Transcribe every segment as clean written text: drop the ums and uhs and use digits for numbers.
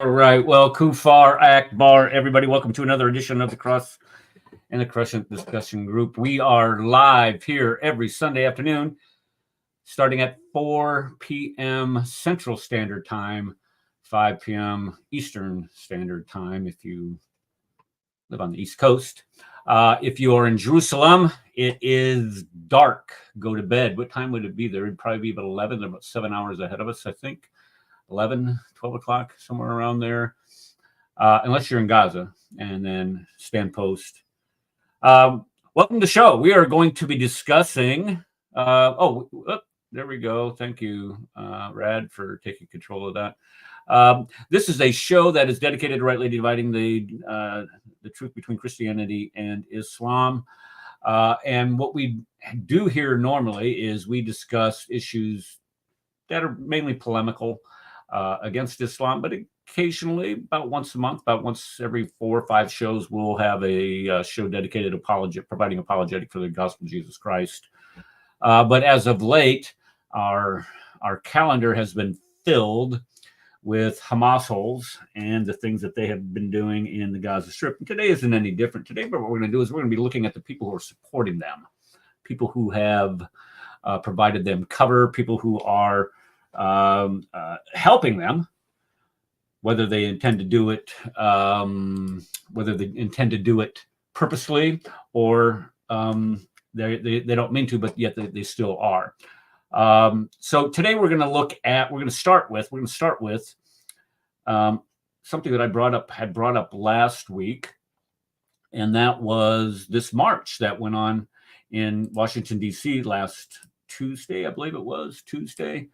All right. Well, Kufar Akbar, everybody, welcome to another edition of the Cross and the Crescent Discussion Group. We are live here every Sunday afternoon, starting at 4 p.m. Central Standard Time, 5 p.m. Eastern Standard Time if you live on the East Coast. If you are in Jerusalem, it is dark. Go to bed. What time would it be there? It'd probably be about 11. They're about 7 hours ahead of us, I think. 11, 12 o'clock, somewhere around there. Unless you're in Gaza, and then stand post. Welcome to the show. We are going to be discussing... there we go. Thank you, Rad, for taking control of that. This is a show that is dedicated to rightly dividing the truth between Christianity and Islam. And what we do here normally is we discuss issues that are mainly polemical against Islam, but occasionally, about once a month, about once every 4 or 5 shows, we'll have a show dedicated to providing apologetic for the gospel of Jesus Christ. But as of late, our calendar has been filled with Hamasholes and the things that they have been doing in the Gaza Strip. And today isn't any different. Today, what we're going to do is we're going to be looking at the people who are supporting them, people who have provided them cover, people who are helping them, whether they intend to do it, purposely or they don't mean to, but yet they still are. So today we're going to start with something that I had brought up last week, and that was this march that went on in Washington, D.C. last Tuesday, I believe it was Tuesday.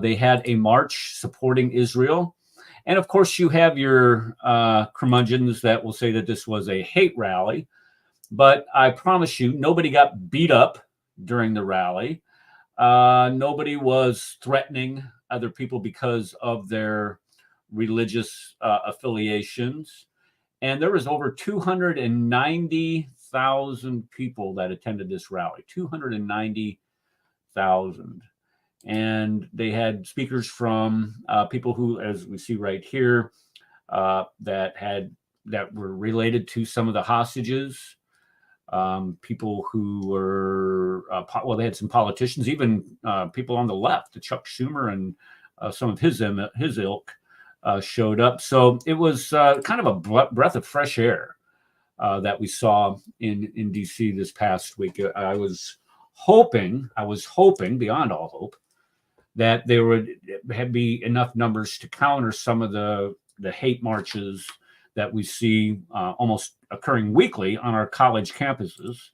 They had a march supporting Israel. And of course, you have your curmudgeons that will say that this was a hate rally. But I promise you, nobody got beat up during the rally. Nobody was threatening other people because of their religious affiliations. And there was over 290,000 people that attended this rally, 290,000. And they had speakers from people who, as we see right here, that were related to some of the hostages. People who were they had some politicians, even people on the left, Chuck Schumer and some of his ilk showed up. So it was kind of a breath of fresh air that we saw in DC this past week. I was hoping beyond all hope that there would be enough numbers to counter some of the hate marches that we see almost occurring weekly on our college campuses.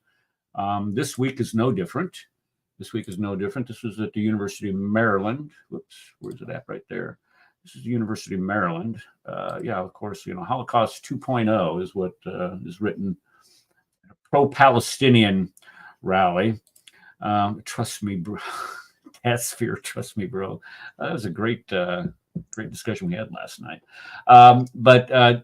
This week is no different. This was at the University of Maryland. Whoops, where's it at right there? This is the University of Maryland. Of course, Holocaust 2.0 is what is written. A pro-Palestinian rally. Trust me, bro. Trust me, bro. That was a great discussion we had last night. But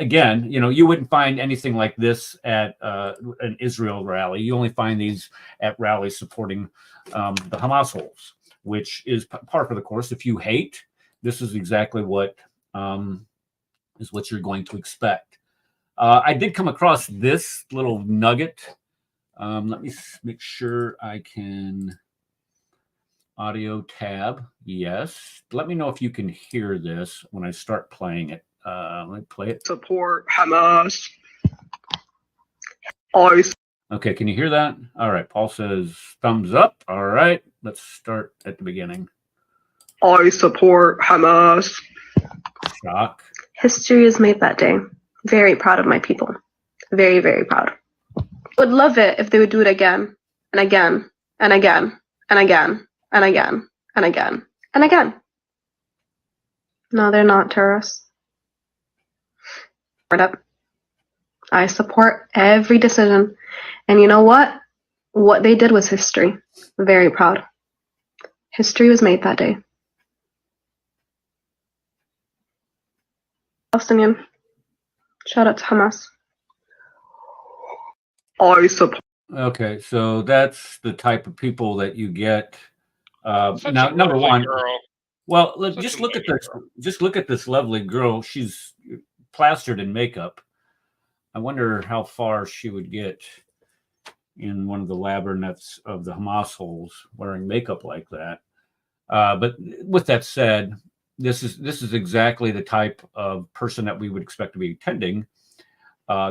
again, you wouldn't find anything like this at an Israel rally. You only find these at rallies supporting the Hamasholes, which is part of the course. If you hate, this is exactly what you're going to expect. I did come across this little nugget. Let me make sure I can audio tab. Yes. Let me know if you can hear this when I start playing it. Let me play it. Support Hamas. Okay, can you hear that? All right, Paul says thumbs up. All right, let's start at the beginning. I support Hamas. Shock. History is made that day. Very proud of my people. Very, very proud. Would love it if they would do it again and again and again and again and again and again and again. No, they're not terrorists. I support every decision. And you know what? What they did was history. Very proud. History was made that day. Palestinian. Shout out to Hamas. I support. Okay, so that's the type of people that you get. Such Now, a number lovely one, girl. Well, Such just a look at magic this. girl. Just look at this lovely girl. She's plastered in makeup. I wonder how far she would get in one of the labyrinths of the Hamasholes wearing makeup like that. But with that said, this is exactly the type of person that we would expect to be attending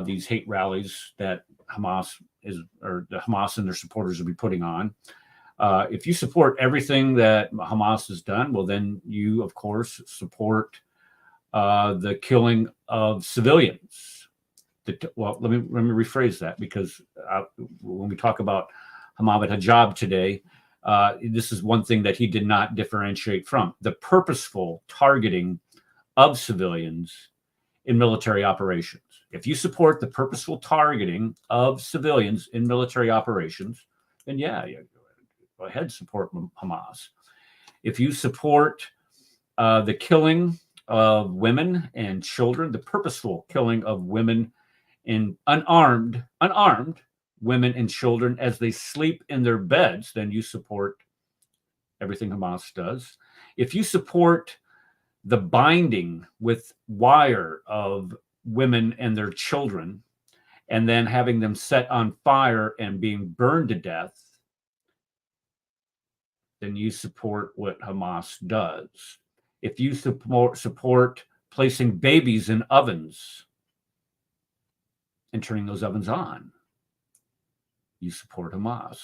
these hate rallies that Hamas or the Hamas and their supporters will be putting on. If you support everything that Hamas has done, well, then you, of course, support the killing of civilians. Well, let me rephrase that, because when we talk about Muhammad Hijab today, this is one thing that he did not differentiate from: the purposeful targeting of civilians in military operations. If you support the purposeful targeting of civilians in military operations, then yeah, go ahead, support Hamas. If you support the killing of women and children, the purposeful killing of women and unarmed women and children as they sleep in their beds, then you support everything Hamas does. If you support the binding with wire of women and their children, and then having them set on fire and being burned to death, then you support what Hamas does. If you support placing babies in ovens and turning those ovens on, you support Hamas.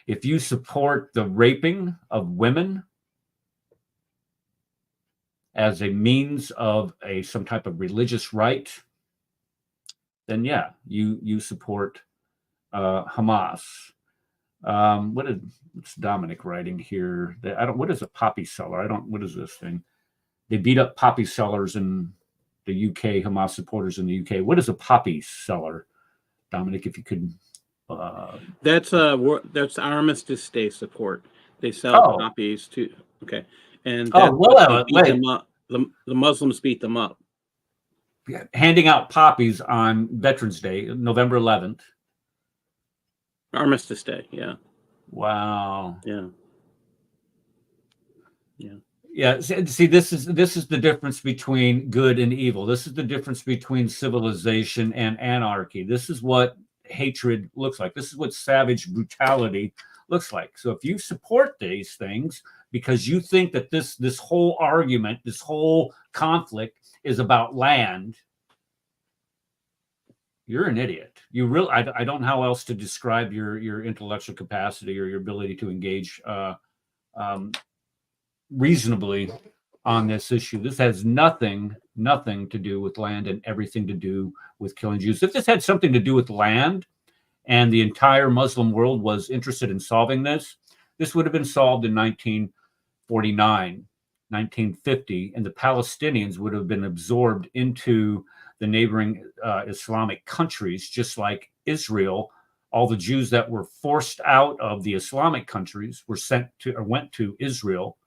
If you support the raping of women as a means of some type of religious right, then yeah, you support Hamas. What's Dominic writing here? What is a poppy seller? What is this thing? They beat up poppy sellers in the UK, Hamas supporters in the UK. What is a poppy seller? Dominic, if you could. That's Armistice Day support. They sell poppies too. Okay, and the Muslims beat them up. Handing out poppies on Veterans Day, November 11th. Armistice Day, yeah. Wow. Yeah. Yeah. See, this is the difference between good and evil. This is the difference between civilization and anarchy. This is what hatred looks like. This is what savage brutality looks like. So if you support these things because you think that this whole argument, this whole conflict is about land, you're an idiot. You really, I don't know how else to describe your intellectual capacity or your ability to engage reasonably on this issue. This has nothing to do with land and everything to do with killing Jews. If this had something to do with land and the entire Muslim world was interested in solving this would have been solved in 1949, 1950, and the Palestinians would have been absorbed into the neighboring Islamic countries, just like Israel. All the Jews that were forced out of the Islamic countries were sent to or went to Israel.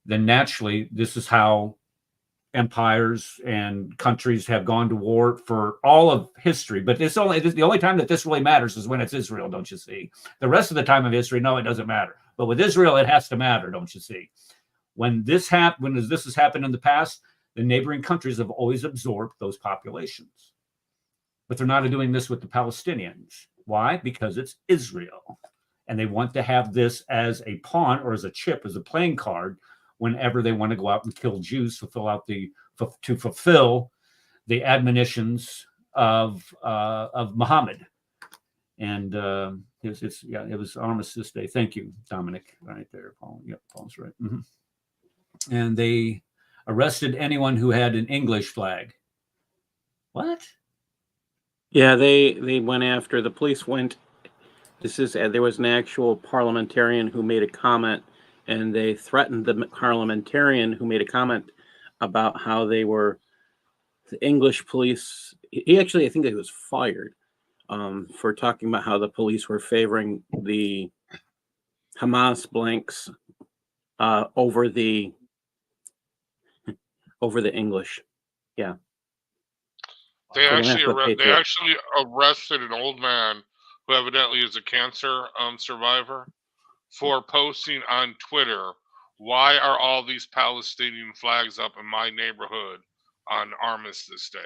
Then naturally, this is how empires and countries have gone to war for all of history. But the only time that this really matters is when it's Israel, don't you see? The rest of the time of history, no, it doesn't matter. But with Israel, it has to matter, don't you see? When this has happened in the past, the neighboring countries have always absorbed those populations. But they're not doing this with the Palestinians. Why? Because it's Israel. And they want to have this as a pawn or as a chip, as a playing card, whenever they want to go out and kill Jews, to fulfill the admonitions of Muhammad. And it was Armistice Day. Thank you, Dominic. Right there, Paul. Yep, Paul's right. Mm-hmm. And they arrested anyone who had an English flag. What? Yeah, they went after, the police went. There was an actual parliamentarian who made a comment, and they threatened the parliamentarian who made a comment about how they were the English police. He actually, I think he was fired for talking about how the police were favoring the Hamas blanks over the English. Yeah. They actually arrested an old man who evidently is a cancer survivor for posting on Twitter why are all these Palestinian flags up in my neighborhood on Armistice Day?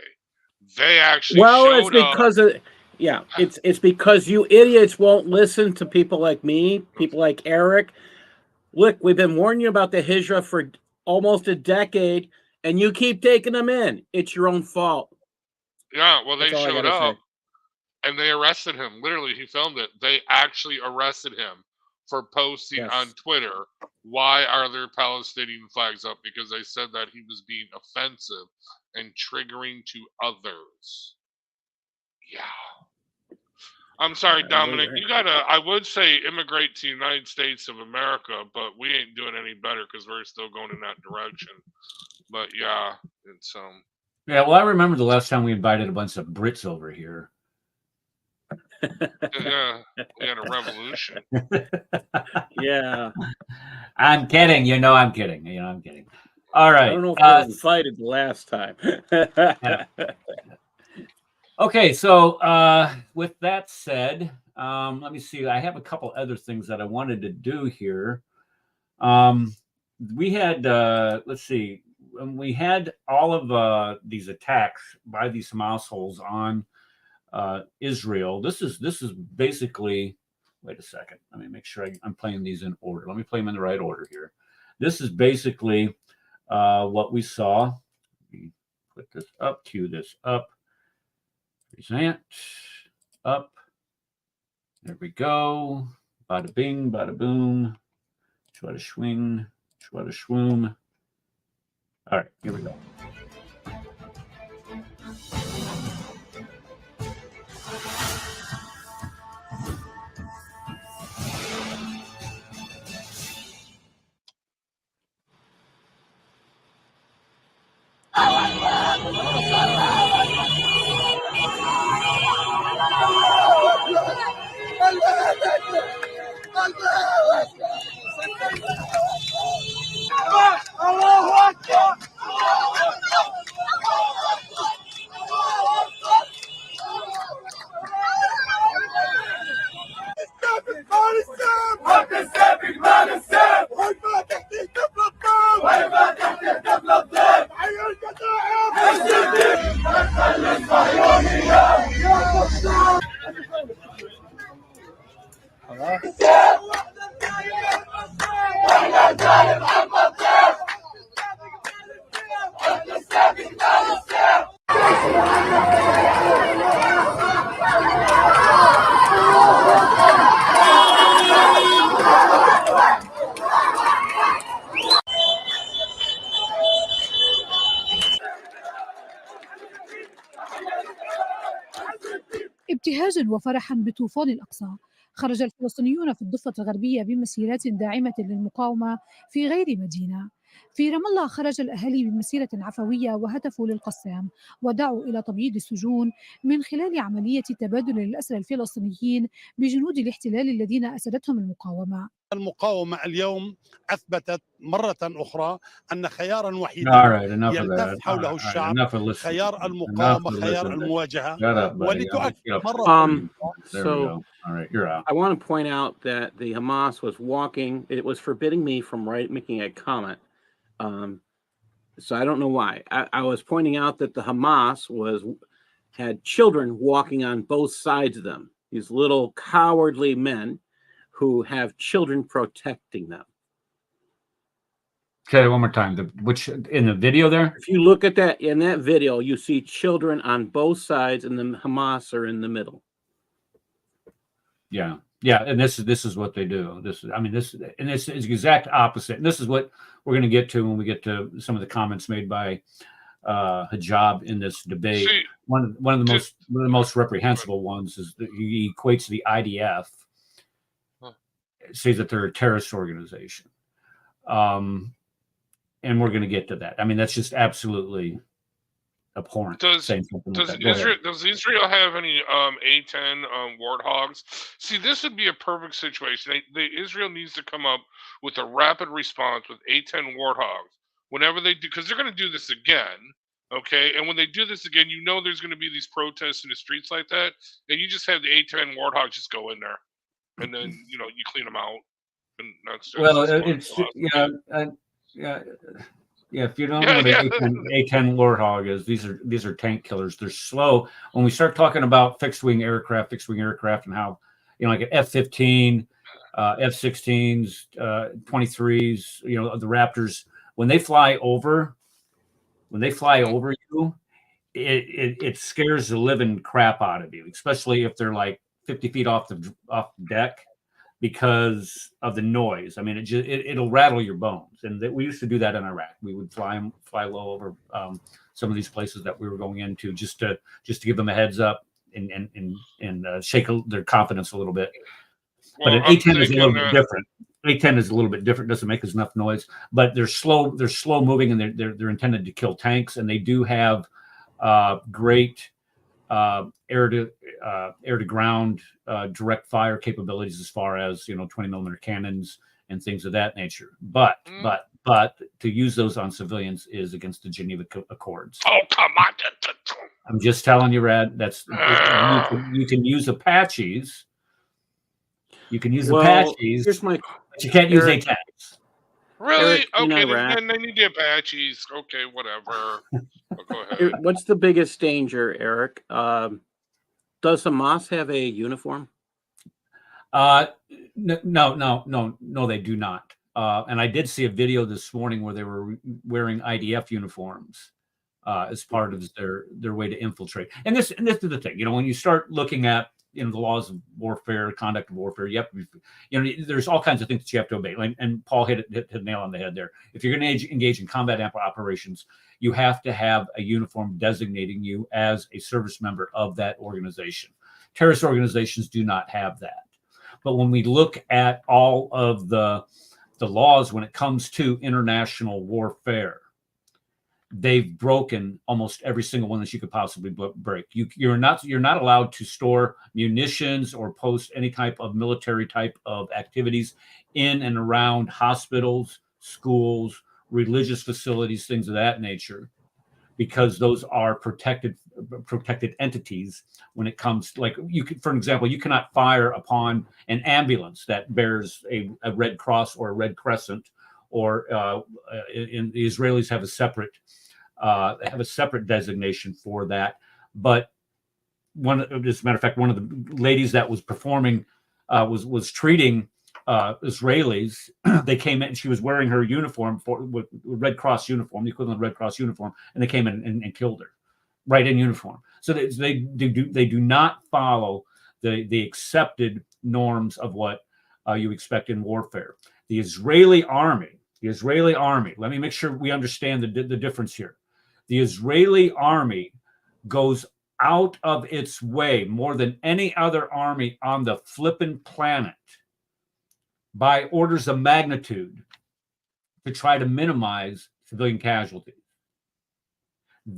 They actually It's showed up. because of it's because you idiots won't listen to people like me, people like Eric. Look, we've been warning you about the Hijra for almost a decade, and you keep taking them in. It's your own fault. Yeah, well, they That's all I showed gotta up say. and they arrested him. Literally, he filmed it. They actually arrested him for posting Yes. on Twitter, why are there Palestinian flags up? Because they said that he was being offensive and triggering to others. Yeah. I'm sorry, Dominic. You gotta, I would say immigrate to the United States of America, but we ain't doing any better because we're still going in that direction. But yeah, it's Yeah, well, I remember the last time we invited a bunch of Brits over here. yeah, we had a revolution. Yeah. I'm kidding. I'm kidding. I'm kidding. All right. I don't know if I was invited the last time. Okay, so with that said, let me see. I have a couple other things that I wanted to do here. We had, let's see, when we had all of these attacks by these Hamasholes on Israel. This is basically. Wait a second. Let me make sure I'm playing these in order. Let me play them in the right order here. This is basically what we saw. Let me put this up. Cue this up. Present up. There we go. Bada bing, bada boom. Shwada swing, shwada shwoom. All right, here we go. ابتهاجا وفرحا بطوفان الأقصى، خرج الفلسطينيون في الضفة الغربية بمسيرات داعمة للمقاومة في غير مدينة. في رام الله خرج الأهالي بمسيرة عفوية وهتفوا للقسام ودعوا إلى تبييض السجون من خلال عملية تبادل الأسرى الفلسطينيين بجنود الاحتلال الذين أسدتهم المقاومة. المقاومة اليوم أثبتت مرة أخرى أن خيارا وحيدا يلتف حوله الشعب، خيار المقاومة، خيار المواجهة. ولتؤكد مرة So I want to point out that the Hamas was walking, it was forbidding me from making a comment. So I don't know why. I was pointing out that the Hamas had children walking on both sides of them, these little cowardly men who have children protecting them. Okay, one more time. Which in the video there? If you look at that in that video, you see children on both sides, and the Hamas are in the middle. Yeah, and this is what they do. This is the exact opposite. And this is what we're going to get to when we get to some of the comments made by Hijab in this debate. One of the most reprehensible ones is that he equates the IDF, says that they're a terrorist organization. And we're going to get to that. I mean, that's just absolutely abhorrent. Does Israel have any A-10 warthogs? See, this would be a perfect situation. Israel needs to come up with a rapid response with A-10 warthogs whenever they do, because they're going to do this again. Okay, and when they do this again, there's going to be these protests in the streets like that, and you just have the A-10 warthogs just go in there, and then you clean them out. And that's Well, just it's yeah, yeah. Yeah, if you don't know what yeah. an A-10 Warthog is, these are tank killers. They're slow. When we start talking about fixed wing aircraft, and how, like an F-15, F-16s, 23s, the Raptors, when they fly over you, it scares the living crap out of you, especially if they're like 50 feet off the deck, because of the noise. I mean, it'll rattle your bones. And we used to do that in Iraq. We would fly low over some of these places that we were going into, just to give them a heads up and shake their confidence a little bit. Well, but an A-10 is a little bit different. A-10 is a little bit different. Doesn't make enough noise, but they're slow. They're slow moving, and they're intended to kill tanks. And they do have great air to ground direct fire capabilities, as far as 20 millimeter cannons and things of that nature. But to use those on civilians is against the Geneva Accords. Oh, come on! I'm just telling you, Rad. You can use Apaches. You can use Apaches, but you can't use A-10s. Really? Okay, then they need the Apaches. Okay, whatever. Go ahead. What's the biggest danger, Eric? Does Hamas have a uniform? No, they do not. And I did see a video this morning where they were wearing IDF uniforms as part of their way to infiltrate. And this is the thing. When you start looking at the laws of warfare, conduct of warfare, you have to be, there's all kinds of things that you have to obey. And Paul hit the nail on the head there. If you're going to engage in combat operations, you have to have a uniform designating you as a service member of that organization. Terrorist organizations do not have that. But when we look at all of the laws when it comes to international warfare, they've broken almost every single one that you could possibly break. You're not allowed to store munitions or post any type of military type of activities in and around hospitals, schools, religious facilities, things of that nature, because those are protected entities. When it comes, like, for example, you cannot fire upon an ambulance that bears a Red Cross or a Red Crescent, or the Israelis have a separate designation for that. But as a matter of fact, one of the ladies that was performing was treating Israelis. They came in, and she was wearing her uniform with Red Cross uniform, the equivalent of Red Cross uniform, and they came in and killed her right in uniform. So they do not follow the accepted norms of what you expect in warfare. The Israeli army, let me make sure we understand the difference here. The Israeli army goes out of its way more than any other army on the flippin' planet by orders of magnitude to try to minimize civilian casualties.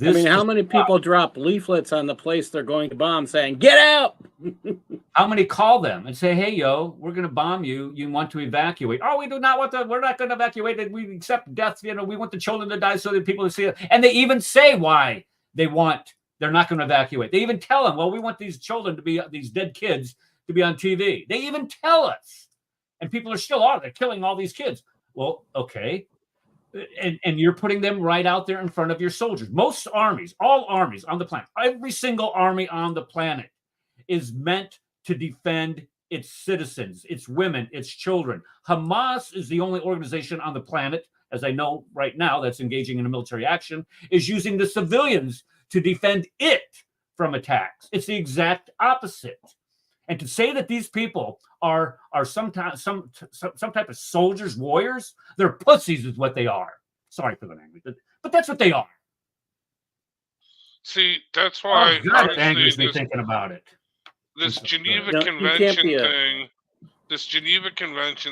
How many people drop leaflets on the place they're going to bomb saying, "Get out"? How many call them and say, "Hey, yo, we're going to bomb you. You want to evacuate?" "Oh, we do not want to. We're not going to evacuate. We accept death. We want the children to die so that people will see it." And they even say why they're not going to evacuate. They even tell them, "Well, we want these children to be, these dead kids to be on TV." They even tell us. And people are still they're killing all these kids. Well, okay. And you're putting them right out there in front of your soldiers. Most armies, all armies on the planet, every single army on the planet is meant to defend its citizens, its women, its children. Hamas is the only organization on the planet, as I know right now, that's engaging in a military action, is using the civilians to defend it from attacks. It's the exact opposite. And to say that these people are some type of soldiers, warriors, they're pussies is what they are. Sorry for the language, but that's what they are. See, that's why that angers me thinking about it. This Geneva Convention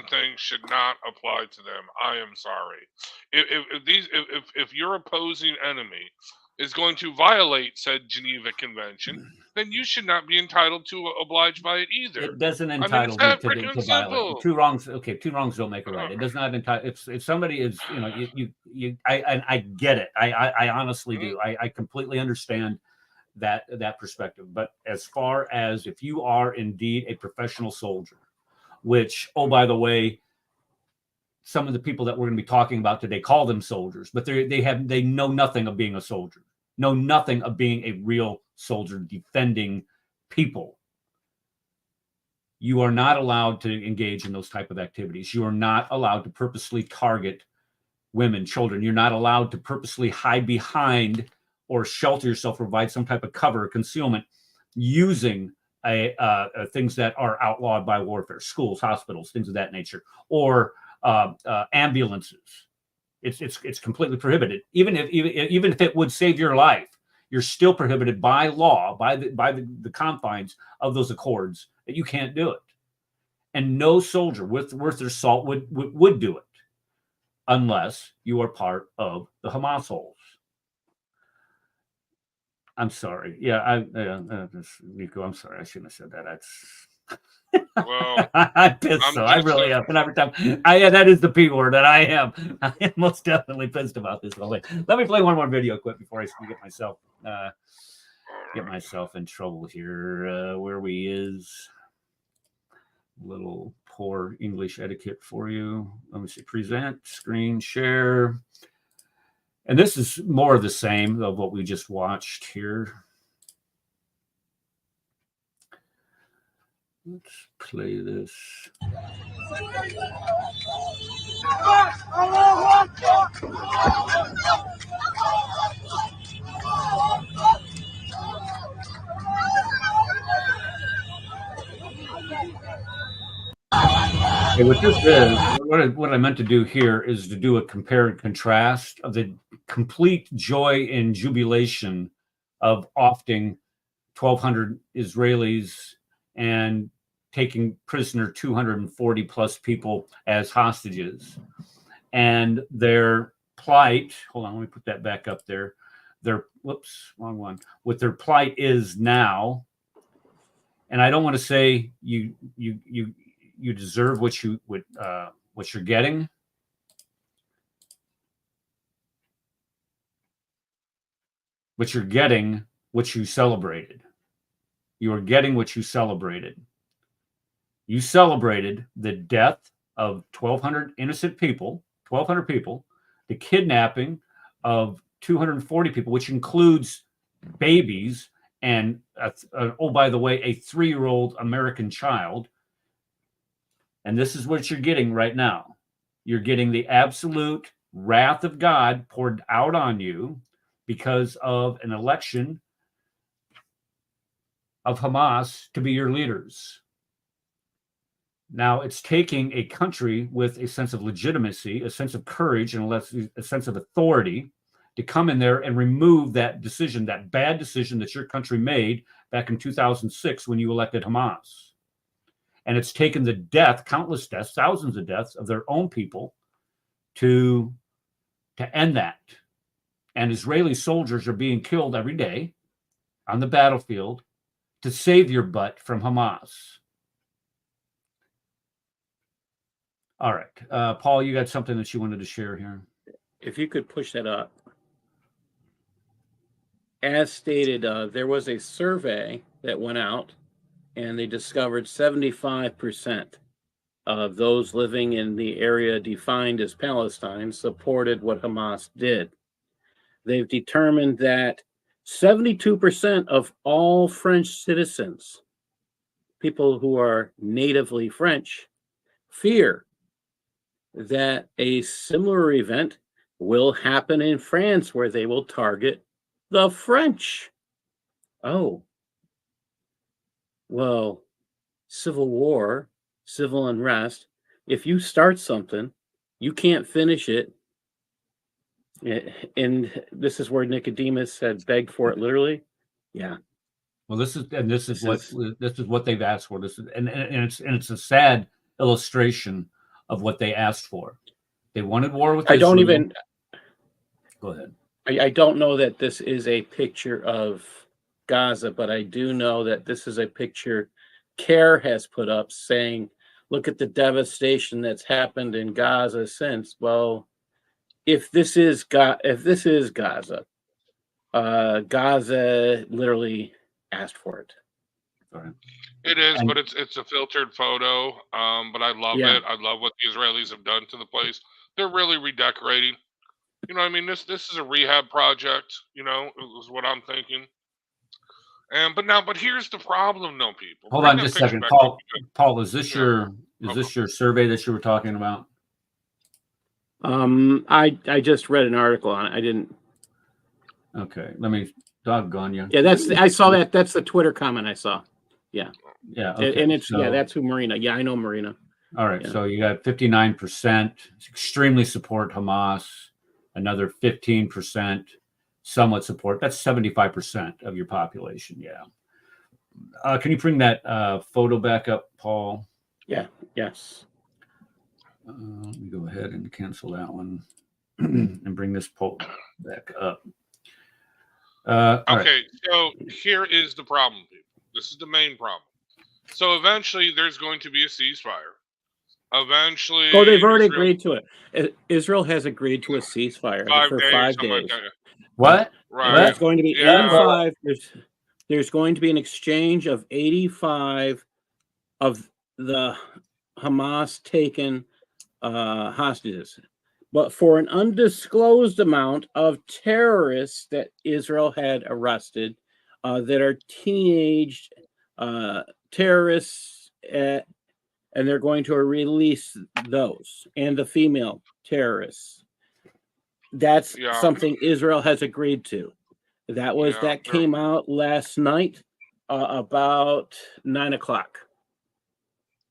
thing, should not apply to them. I am sorry. If your opposing enemy is going to violate said Geneva Convention, then you should not be entitled to oblige by it either. It doesn't entitle me to violate. Two wrongs don't make a right. It does not entitle. If somebody is, I get it. I honestly do. I completely understand that perspective. But as far as if you are indeed a professional soldier, which, oh, by the way, some of the people that we're going to be talking about today call them soldiers, but they know nothing of being a soldier, know nothing of being a real soldier defending people. You are not allowed to engage in those type of activities. You are not allowed to purposely target women, children. You're not allowed to purposely hide behind or shelter yourself, provide some type of cover or concealment using things that are outlawed by warfare, schools, hospitals, things of that nature, or ambulances. It's completely prohibited. Even if it would save your life, you're still prohibited by law, by the confines of those accords, that you can't do it. And no soldier worth their salt would do it unless you are part of the Hamasholes. I'm sorry. Yeah, Nico, I'm sorry. I shouldn't have said that. That's Well, I'm pissed. So I really am. And every time, that is the P word that I am. I am most definitely pissed about this whole thing. Let me play one more video quick before I get myself in trouble here. Where we is little poor English etiquette for you. Let me see. Present, screen share. And this is more of the same of what we just watched here. Let's play this. Okay, what this is, what I meant to do here is to do a compare and contrast of the complete joy and jubilation of offing 1,200 Israelis and taking prisoner 240 plus people as hostages, and their plight. Hold on, let me put that back up there. Whoops, wrong one. What their plight is now, and I don't want to say you deserve what you're getting. But you're getting what you celebrated. You are getting what you celebrated. You celebrated the death of 1,200 innocent people, 1,200 people, the kidnapping of 240 people, which includes babies and, oh, by the way, a 3-year-old American child. And this is what you're getting right now. You're getting the absolute wrath of God poured out on you because of an election of Hamas to be your leaders. Now, it's taking a country with a sense of legitimacy, a sense of courage, and a sense of authority to come in there and remove that decision, that bad decision that your country made back in 2006 when you elected Hamas. And it's taken the death, countless deaths, thousands of deaths of their own people to end that. And Israeli soldiers are being killed every day on the battlefield to save your butt from Hamas. All right. Paul, you got something that you wanted to share here? If you could push that up. As stated, there was a survey that went out, and they discovered 75% of those living in the area defined as Palestine supported what Hamas did. They've determined that 72% of all French citizens, people who are natively French, fear that a similar event will happen in France, where they will target the French. Oh, well, civil war, civil unrest, if you start something, you can't finish it. And this is where Nicodemus said, "Beg for it," literally. Yeah. Well, this is what they've asked for. It's a sad illustration of what they asked for. They wanted war with Israel. Go ahead. I don't know that this is a picture of Gaza, but I do know that this is a picture CARE has put up saying, look at the devastation that's happened in Gaza since. Well, if this is Gaza, Gaza literally asked for it. And It is, And but it's a filtered photo. But I love Yeah. it. I love what the Israelis have done to the place. They're really redecorating. You know, I mean, this is a rehab project. You know, is what I'm thinking. But here's the problem, though, people. hold Bring on that just a picture second, back up. Paul. Paul, is this Yeah. your survey that you were talking about? I just read an article on it. I didn't. Okay, let me doggone you. Yeah, I saw that. That's the Twitter comment I saw. Yeah. Yeah. Okay. And it's that's who Marina. Yeah, I know Marina. All right. Yeah. So you got 59% extremely support Hamas, another 15% somewhat support. That's 75% of your population. Yeah. Can you bring that photo back up, Paul? Yeah. Yes. Let me go ahead and cancel that one and bring this poll back up. Okay, right. So here is the problem, people. This is the main problem. So eventually there's going to be a ceasefire. Eventually. Oh, they've already agreed to it. Israel has agreed to a ceasefire for 5 days. Like what? Right. There's going to be 85. There's going to be an exchange of 85 of the Hamas taken hostages, but for an undisclosed amount of terrorists that Israel had arrested that are teenage terrorists, and they're going to release those and the female terrorists. That's something Israel has agreed to. That came out last night about 9 o'clock.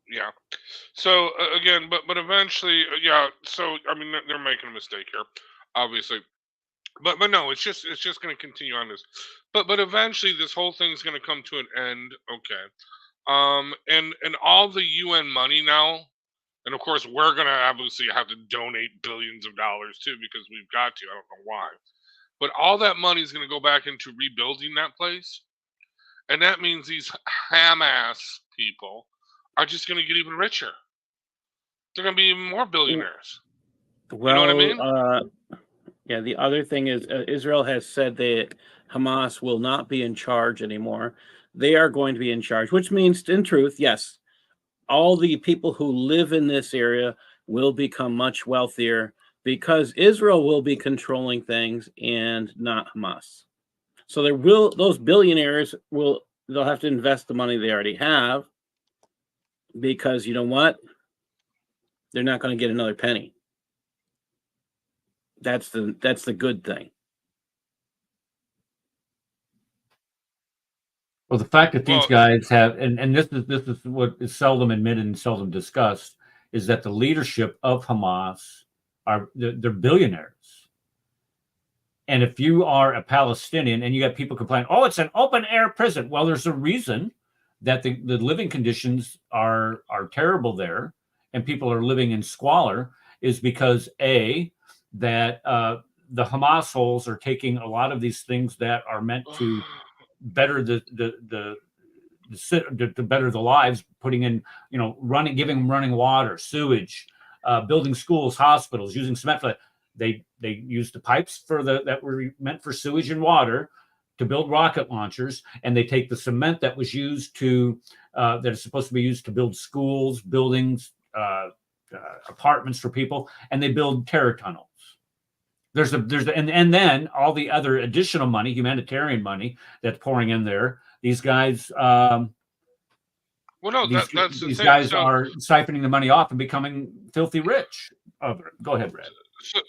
Yeah. So again, but eventually, yeah. So I mean, they're making a mistake here, obviously. But no, it's just going to continue on this. But eventually, this whole thing's going to come to an end. Okay. And all the UN money now, and of course, we're going to obviously have to donate billions of dollars too, because we've got to. I don't know why. But all that money is going to go back into rebuilding that place. And that means these Hamas people are just going to get even richer. They're going to be even more billionaires. Well, you know what I mean? Yeah, the other thing is Israel has said that Hamas will not be in charge anymore. They are going to be in charge, which means, in truth, yes, all the people who live in this area will become much wealthier because Israel will be controlling things and not Hamas. So those billionaires they'll have to invest the money they already have because you know what? They're not going to get another penny. That's the good thing. Well, the fact that these guys have, and this is what is seldom admitted and seldom discussed, is that the leadership of Hamas they're billionaires. And if you are a Palestinian and you got people complaining, oh, it's an open air prison. Well, there's a reason that the living conditions are terrible there, and people are living in squalor, is because that the Hamasholes are taking a lot of these things that are meant to better to better the lives, putting in, giving them running water, sewage, building schools, hospitals, using cement for that. They used the pipes that were meant for sewage and water to build rocket launchers, and they take the cement that was used that is supposed to be used to build schools, buildings, apartments for people, and they build terror tunnels. And then all the other additional money, humanitarian money that's pouring in there. These guys, these guys are siphoning the money off and becoming filthy rich. Go ahead, Red.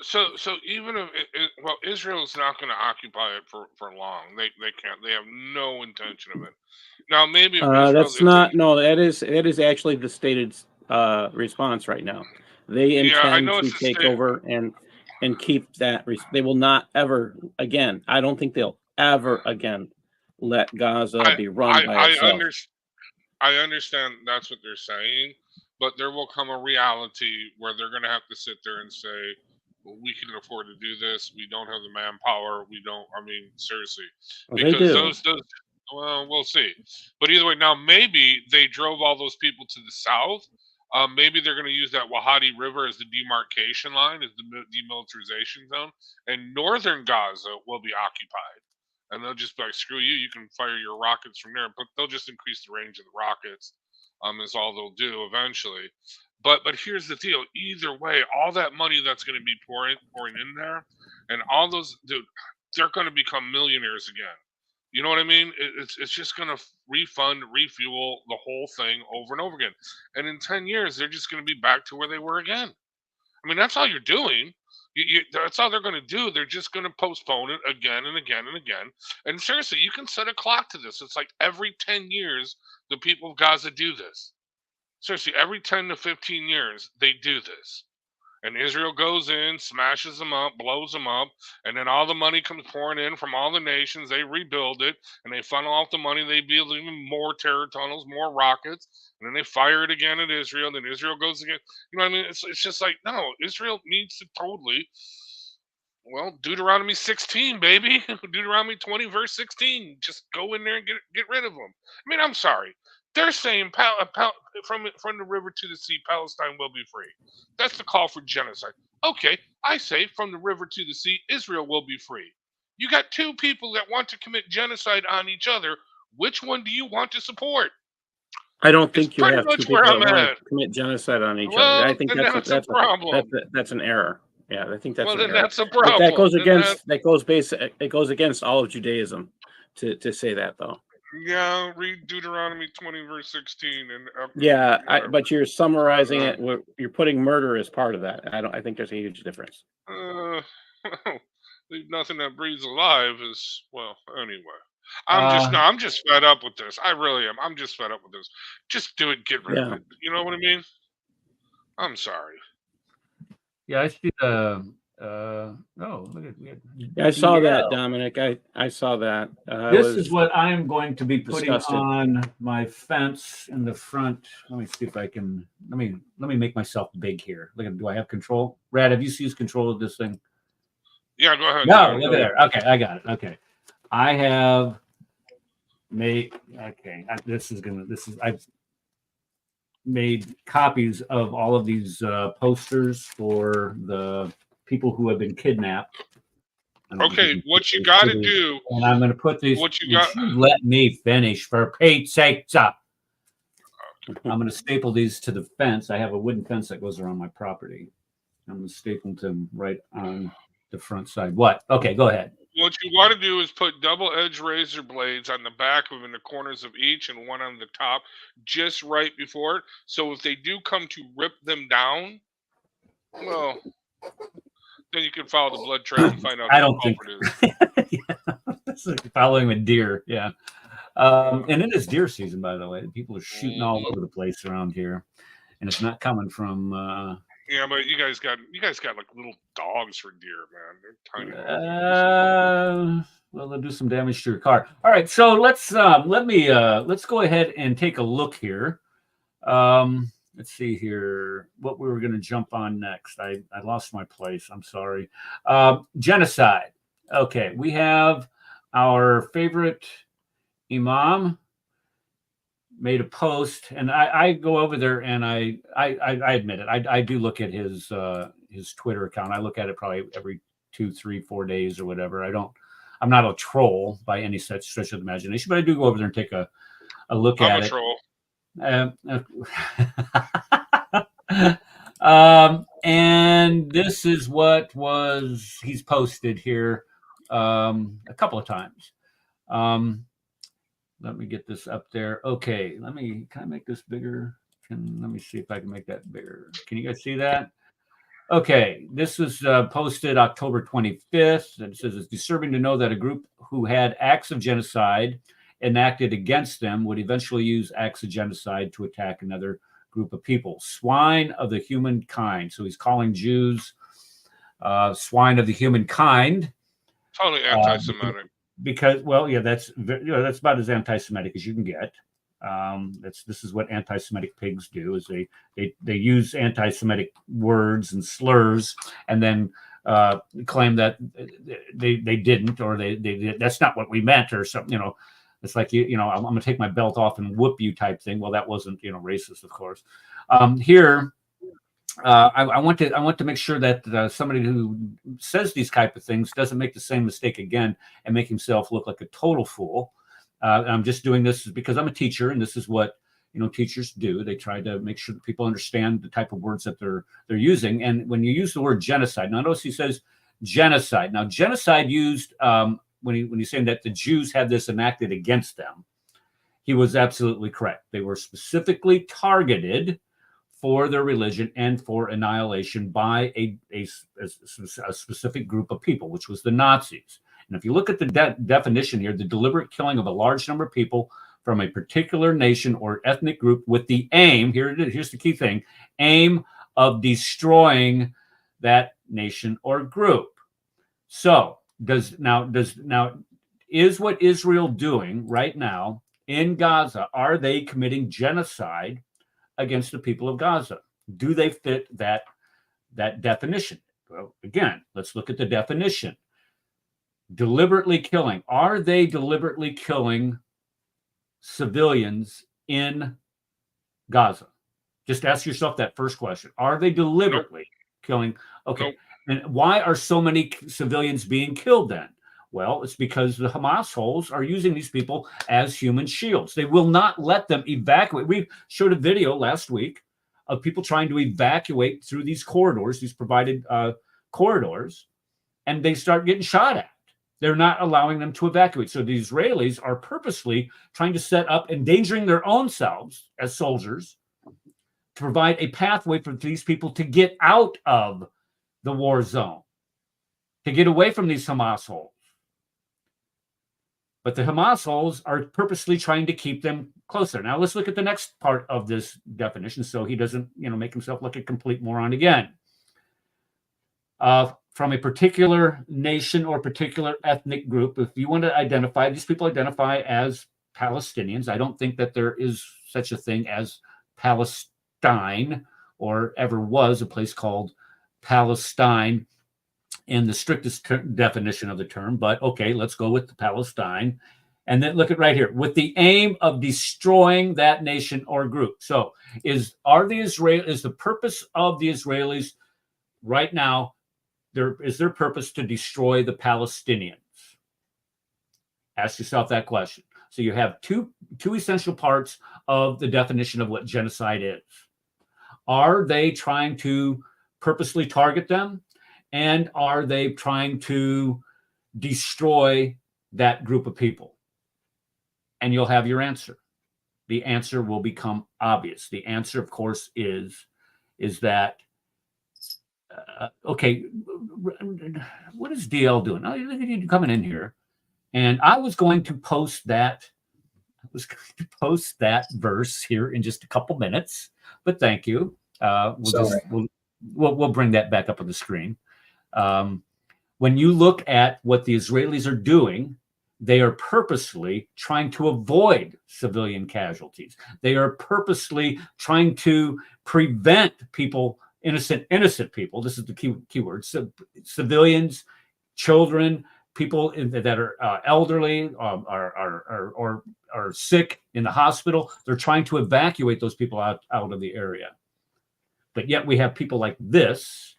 So even if Israel's not going to occupy it for long. They can't. They have no intention of it. Now maybe that's not. No, that is actually the stated response right now. They intend to take over and keep that. They will not ever again. I don't think they'll ever again let Gaza be run by itself. I understand that's what they're saying, but there will come a reality where they're going to have to sit there and say, well, we can afford to do this. We don't have the manpower. We don't. I mean, seriously, because those. Well, we'll see. But either way, now maybe they drove all those people to the south. Maybe they're going to use that Wahadi River as the demarcation line, as the demilitarization zone, and northern Gaza will be occupied. and they'll just be like, screw you, you can fire your rockets from there, but they'll just increase the range of the rockets. Is all they'll do eventually. But here's the deal. Either way, all that money that's going to be pouring in there, and all those, dude, they're going to become millionaires again. You know what I mean? It's just going to refund, refuel the whole thing over and over again. And in 10 years, they're just going to be back to where they were again. I mean, that's all you're doing. That's all they're going to do. They're just going to postpone it again and again and again. And seriously, you can set a clock to this. It's like every 10 years, the people of Gaza do this. Seriously, every 10 to 15 years, they do this. And Israel goes in, smashes them up, blows them up, and then all the money comes pouring in from all the nations. They rebuild it, and they funnel off the money. They build even more terror tunnels, more rockets, and then they fire it again at Israel. Then Israel goes again. You know what I mean? It's just like, no, Israel needs to totally, well, Deuteronomy 16, baby. Deuteronomy 20, verse 16. Just go in there and get rid of them. I mean, I'm sorry. They're saying from the river to the sea, Palestine will be free. That's the call for genocide. Okay, I say from the river to the sea, Israel will be free. You got two people that want to commit genocide on each other. Which one do you want to support? I don't think you have two people that want to commit genocide on each other. I think that's a problem. That's an error. Yeah, I think that's an error. That's a problem. It goes against all of Judaism to say that, though. Yeah, read Deuteronomy 20, verse 16, and but you're summarizing it. You're putting murder as part of that. I think there's a huge difference. Leave nothing that breathes alive is, well, anyway. I'm just fed up with this. I really am. I'm just fed up with this. Just do it. Get rid of it. You know what I mean? I'm sorry. Yeah, I see the. Look at I saw that, Dominic. I saw that. This is what I'm going to be putting on my fence in the front. Let me see if I can. Let me make myself big here. Look at. Do I have control? Rad, have you seized control of this thing? Yeah, go ahead. No, look at there. Okay, I got it. Okay, I have made. Okay, I've made copies of all of these posters for the people who have been kidnapped. Okay, what you got to do, and I'm going to put these. What you got? Let me finish, for Pete's sake. I'm going to staple these to the fence. I have a wooden fence that goes around my property. I'm going to staple them right on the front side. What? Okay, go ahead. What you want to do is put double-edged razor blades on the back of in the corners of each, and one on the top, just right before it. So if they do come to rip them down, well, then you can follow the blood trail and find out. I don't think. It's like following a deer. Yeah, and it is deer season, by the way. People are shooting all over the place around here, and it's not coming from. Yeah, but you guys got like little dogs for deer, man. They're tiny. Well, they'll do some damage to your car. All right, so let's go ahead and take a look here. Let's see here what we were going to jump on next. I lost my place. I'm sorry. Genocide. Okay, we have our favorite imam made a post, and I go over there and I admit it. I do look at his Twitter account. I look at it probably every 2, 3, 4 days or whatever. I'm not a troll by any such stretch of the imagination, but I do go over there and take a look at it. Troll. And this is what he's posted here a couple of times. Let me get this up there. Okay, can I make this bigger? Let me see if I can make that bigger. Can you guys see that? Okay, this was posted October 25th. And it says, it's disturbing to know that a group who had acts of genocide enacted against them would eventually use acts of genocide to attack another group of people. Swine of the humankind. So he's calling Jews swine of the humankind. Totally anti-Semitic. Because, well, yeah, that's about as anti-Semitic as you can get. This is what anti-Semitic pigs do: is they use anti-Semitic words and slurs, and then claim that they didn't, or they did. That's not what we meant, or something. You know, it's like I'm going to take my belt off and whoop you type thing. Well, that wasn't racist, of course. Here, I want to make sure that somebody who says these type of things doesn't make the same mistake again and make himself look like a total fool. I'm just doing this because I'm a teacher, and this is what teachers do. They try to make sure that people understand the type of words that they're using. And when you use the word genocide, now notice he says genocide. Now, genocide used when he's saying that the Jews had this enacted against them, he was absolutely correct. They were specifically targeted for their religion and for annihilation by a specific group of people, which was the Nazis. And if you look at the definition here, the deliberate killing of a large number of people from a particular nation or ethnic group with the aim, here's the key thing, aim of destroying that nation or group. So is what Israel doing right now in Gaza, are they committing genocide against the people of Gaza? Do they fit that definition? Well, again, let's look at the definition. Deliberately killing. Are they deliberately killing civilians in Gaza? Just ask yourself that first question. Are they deliberately killing? Okay. And why are so many civilians being killed then? Well, it's because the Hamasholes are using these people as human shields. They will not let them evacuate. We showed a video last week of people trying to evacuate through these corridors, these provided corridors, and they start getting shot at. They're not allowing them to evacuate. So the Israelis are purposely trying to set up, endangering their own selves as soldiers, to provide a pathway for these people to get out of the war zone, to get away from these Hamasholes. But the Hamasholes are purposely trying to keep them closer. Now let's look at the next part of this definition, so he doesn't, make himself look a complete moron again. From a particular nation or particular ethnic group, if you want to identify, these people identify as Palestinians. I don't think that there is such a thing as Palestine, or ever was a place called Palestine in the strictest definition of the term, but okay, let's go with the Palestine. And then look at right here, with the aim of destroying that nation or group. So is the purpose of the Israelis right now, is their purpose to destroy the Palestinians? Ask yourself that question. So you have two essential parts of the definition of what genocide is. Are they trying to purposely target them? And are they trying to destroy that group of people? And you'll have your answer. The answer will become obvious. The answer, of course, is that, okay, what is DL doing? Oh, you're coming in here. And I was going to post that verse here in just a couple minutes, but thank you. We'll bring that back up on the screen. When you look at what the Israelis are doing, they are purposely trying to avoid civilian casualties. They are purposely trying to prevent people, innocent people. This is the key word. So civilians, children, people that are elderly, are sick in the hospital. They're trying to evacuate those people out of the area. But yet we have people like this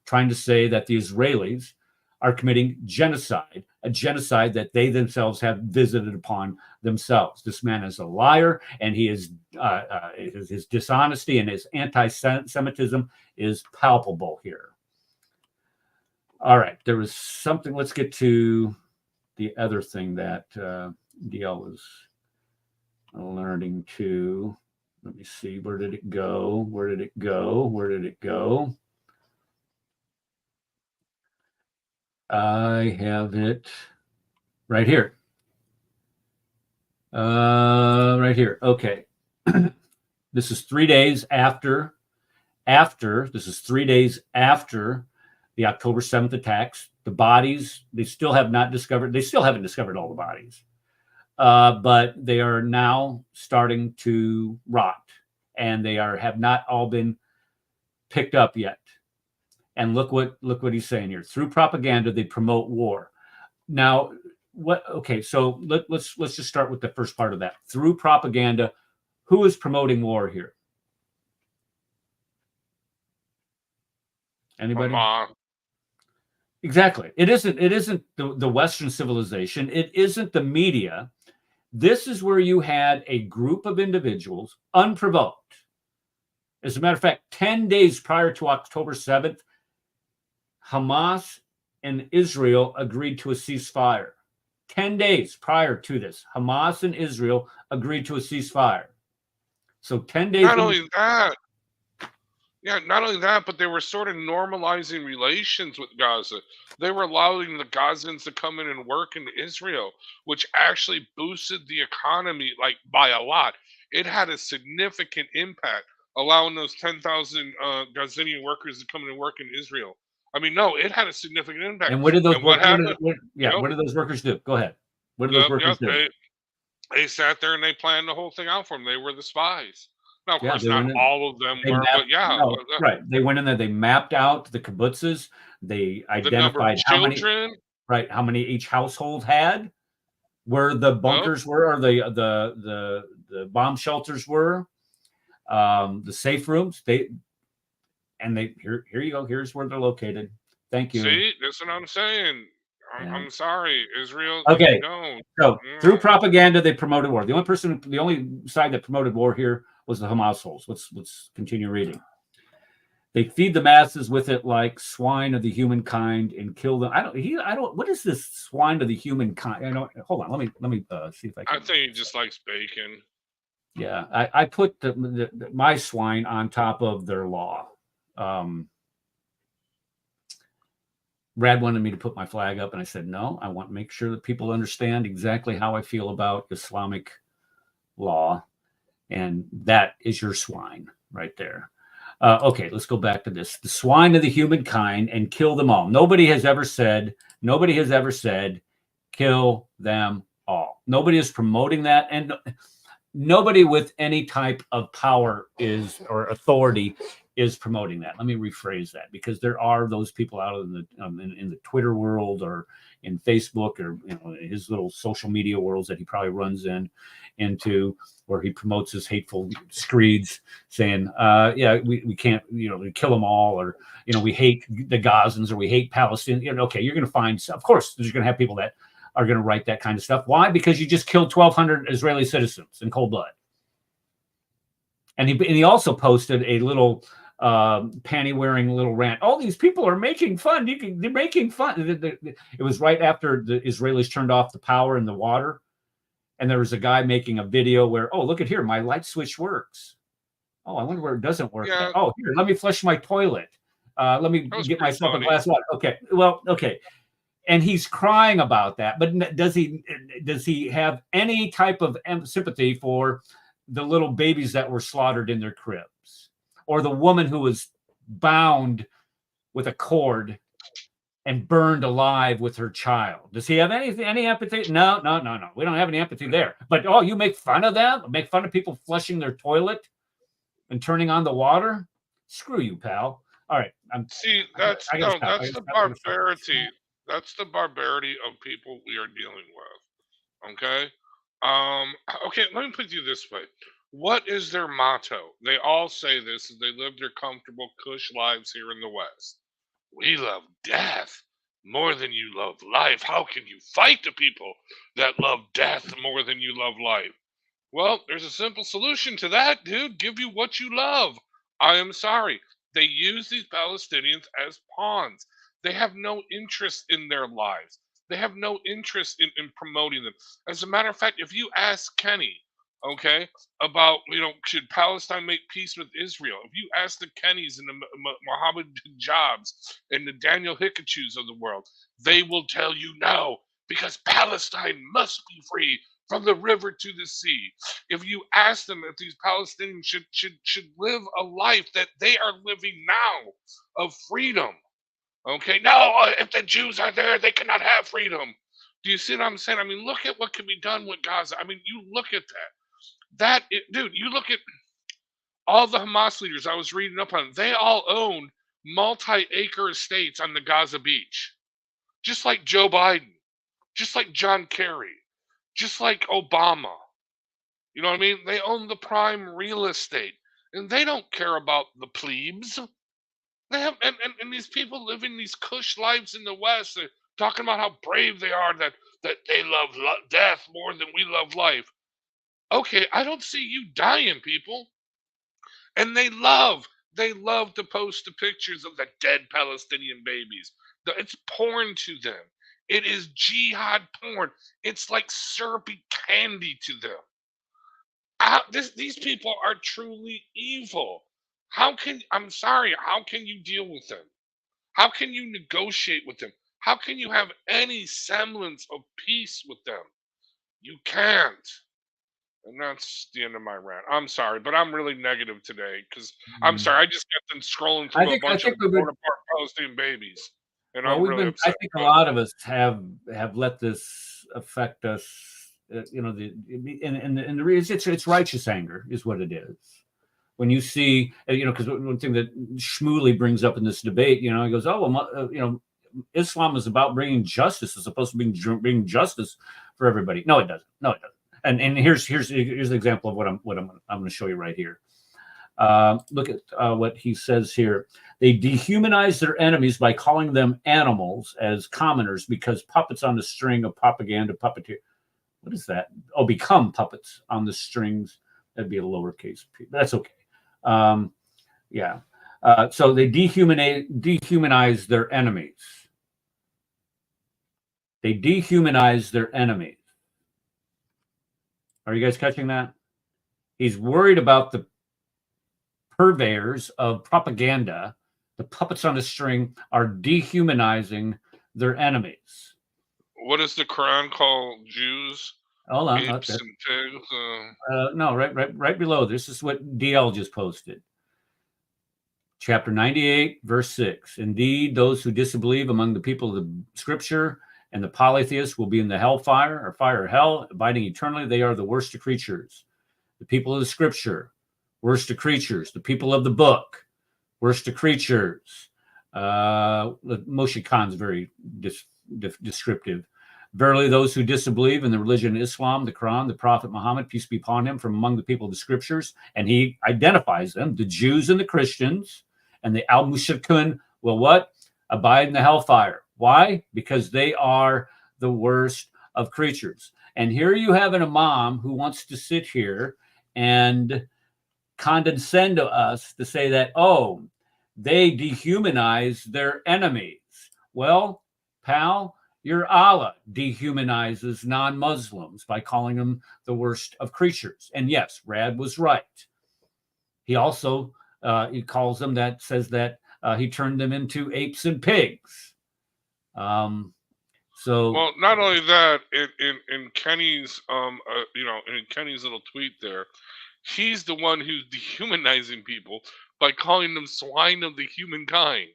trying to say that the Israelis are committing genocide, a genocide that they themselves have visited upon themselves. This man is a liar, and he is his dishonesty and his anti-Semitism is palpable here. All right, there was something. Let's get to the other thing that DL was alerting to. Let me see. Where did it go? Where did it go? Where did it go? I have it right here. Right here. Okay. This is 3 days after. This is 3 days after the October 7th attacks. The bodies, they still haven't discovered all the bodies. But they are now starting to rot, and they have not all been picked up yet. And look what he's saying here. Through propaganda, they promote war. Now, okay, so let's just start with the first part of that. Through propaganda, who is promoting war here? Anybody? Hamas. Exactly. It isn't the Western civilization. It isn't the media. This is where you had a group of individuals unprovoked. As a matter of fact, 10 days prior to October 7th, Hamas and Israel agreed to a ceasefire. 10 days prior to this, Hamas and Israel agreed to a ceasefire. So 10 days. Not only that, not only that, but they were sort of normalizing relations with Gaza. They were allowing the Gazans to come in and work in Israel, which actually boosted the economy like by a lot. It had a significant impact, allowing those 10,000 Gazanian workers to come in and work in Israel. I mean, no, it had a significant impact. And what did those what happened? What did those workers do? Go ahead. What did those workers do? They sat there and they planned the whole thing out for them. They were the spies. Now, of course, they not all of them were, but yeah. No, right. They went in there. They mapped out the kibbutzes. They identified how many each household had, where the bunkers were, or the bomb shelters were, the safe rooms. Here you go. Here's where they're located. Thank you. See, that's what I'm saying. I'm sorry, Israel. Okay. So through propaganda, they promoted war. The only side that promoted war here was the Hamasholes. Let's continue reading. They feed the masses with it like swine of the humankind and kill them. I don't. What is this swine of the humankind? Hold on. Let me see if I can. I think he just likes bacon. Yeah, I put my swine on top of their law. Brad wanted me to put my flag up, and I said, no, I want to make sure that people understand exactly how I feel about Islamic law. And that is your swine right there. Okay, let's go back to this. The swine of the humankind and kill them all. Nobody has ever said, kill them all. Nobody is promoting that. And nobody with any type of power or authority is promoting that. Let me rephrase that, because there are those people out in the Twitter world or in Facebook or his little social media worlds that he probably runs into where he promotes his hateful screeds saying, we can't, we kill them all, or we hate the Gazans, or we hate Palestinians. Okay, you're going to find, of course, there's going to have people that are going to write that kind of stuff. Why? Because you just killed 1,200 Israeli citizens in cold blood. And he also posted a little panty-wearing little rant. All these people are making fun. They're making fun. It was right after the Israelis turned off the power and the water, and there was a guy making a video where, oh, look at here, my light switch works. Oh, I wonder where it doesn't work. Yeah. Oh, here, let me flush my toilet. Let me get myself a glass of water. Okay, well, okay. And he's crying about that, but does he have any type of sympathy for the little babies that were slaughtered in their cribs, or the woman who was bound with a cord and burned alive with her child? Does he have any empathy? No. We don't have any empathy there. But you make fun of them? Make fun of people flushing their toilet and turning on the water? Screw you, pal. All right. That's the barbarity. That's the barbarity of people we are dealing with. Okay. Okay, let me put it this way. What is their motto? They all say this as they live their comfortable, cush lives here in the West. We love death more than you love life. How can you fight the people that love death more than you love life? Well, there's a simple solution to that, dude. Give you what you love. I am sorry. They use these Palestinians as pawns. They have no interest in their lives. They have no interest in promoting them. As a matter of fact, if you ask Kenny, okay, about, should Palestine make peace with Israel? If you ask the Kennys and the Muhammad Hijabs and the Daniel Hickachus of the world, they will tell you no, because Palestine must be free from the river to the sea. If you ask them if these Palestinians should live a life that they are living now of freedom, okay, no, if the Jews are there, they cannot have freedom. Do you see what I'm saying? I mean, look at what can be done with Gaza. I mean, you look at that. Dude, you look at all the Hamas leaders I was reading up on. They all own multi-acre estates on the Gaza beach. Just like Joe Biden. Just like John Kerry. Just like Obama. You know what I mean? They own the prime real estate. And they don't care about the plebes. They have, and these people living these cush lives in the West, they're talking about how brave they are, that they love death more than we love life. Okay, I don't see you dying, people. And they love to post the pictures of the dead Palestinian babies. It's porn to them. It is jihad porn. It's like syrupy candy to them. These people are truly evil. I'm sorry, how can you deal with them? How can you negotiate with them? How can you have any semblance of peace with them? You can't. And that's the end of my rant. I'm sorry, but I'm really negative today because I'm sorry. I just got them scrolling through a bunch of torn apart Palestinian babies, and I'm really upset. I think a lot of us have let this affect us. You know, and the reason it's righteous anger is what it is. When you see, you know, because one thing that Shmuley brings up in this debate, you know, he goes, "Oh, well, you know, Islam is about bringing justice. It's supposed to bring justice for everybody." No, it doesn't. No, it doesn't. And here's an example of what I'm going to show you right here. Look at what he says here. They dehumanize their enemies by calling them animals as commoners because puppets on the string of propaganda puppeteer. What is that? Oh, become puppets on the strings. That'd be a lowercase p. That's okay. Yeah. So they dehumanize their enemies. They dehumanize their enemies. Are you guys catching that? He's worried about the purveyors of propaganda. The puppets on the string are dehumanizing their enemies. What does the Quran call Jews? Hold on. Apes and pigs? No, right below. This is what DL just posted. Chapter 98, verse 6. Indeed, those who disbelieve among the people of the scripture and the polytheists will be in the hellfire or fire of hell, abiding eternally. They are the worst of creatures. The people of the scripture, worst of creatures. The people of the book, worst of creatures. Moshe Khan's very descriptive. Verily, those who disbelieve in the religion of Islam, the Quran, the Prophet Muhammad, peace be upon him, from among the people of the scriptures, and he identifies them, the Jews and the Christians, and the al-Mushrikun will what? Abide in the hellfire. Why? Because they are the worst of creatures. And here you have an imam who wants to sit here and condescend to us to say that, oh, they dehumanize their enemies. Well, pal, your Allah dehumanizes non-Muslims by calling them the worst of creatures. And yes, Rad was right. He also, he calls them that, says that he turned them into apes and pigs. So, well, not only that, in Kenny's in Kenny's little tweet there, he's the one who's dehumanizing people by calling them swine of the humankind.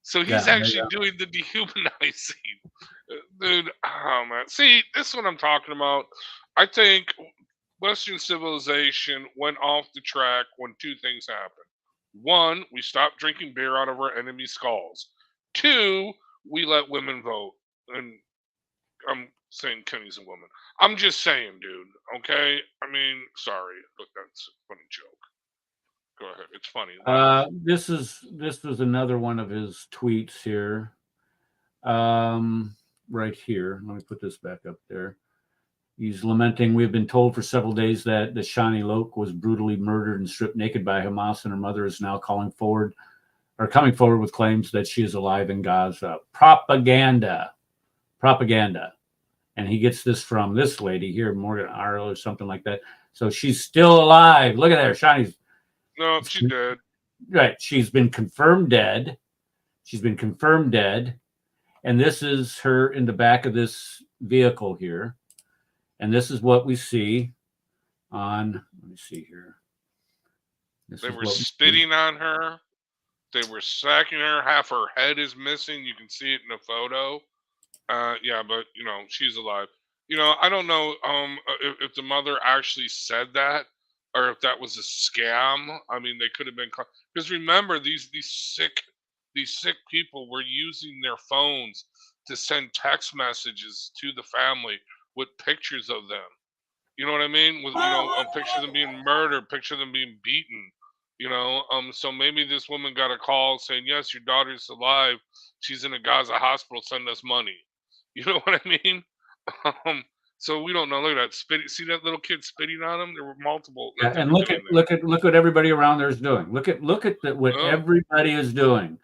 So he's actually doing the dehumanizing. Dude, oh man. See, this is what I'm talking about. I think Western civilization went off the track when two things happened. One, we stopped drinking beer out of our enemies' skulls. Two, we let women vote. And I'm saying Kenny's a woman. I'm just saying, dude. Okay? I mean, sorry, but that's a funny joke. Go ahead. It's funny. This is another one of his tweets here. Right here. Let me put this back up there. He's lamenting, we've been told for several days that the Shani Loke was brutally murdered and stripped naked by Hamas, and her mother is now coming forward with claims that she is alive in Gaza. Propaganda. And he gets this from this lady here, Morgan Arlo or something like that. So she's still alive. Look at her. Shani's. No, she's dead. Right. She's been confirmed dead. And this is her in the back of this vehicle here. And this is what we see on, let me see here. They were spitting on her. They were sacking her. Half her head is missing. You can see it in the photo. Yeah, but, you know, she's alive. You know, I don't know if the mother actually said that or if that was a scam. I mean, they could have been, because remember, these sick people were using their phones to send text messages to the family with pictures of them. You know what I mean? With, you know, a picture of them being murdered, picture of them being beaten. You know, so maybe this woman got a call saying, yes, your daughter's alive. She's in a Gaza hospital. Send us money. You know what I mean? So we don't know. Look at that spitting. See that little kid spitting on him? There were multiple. Yeah, and look what everybody around there is doing. Look at what everybody is doing.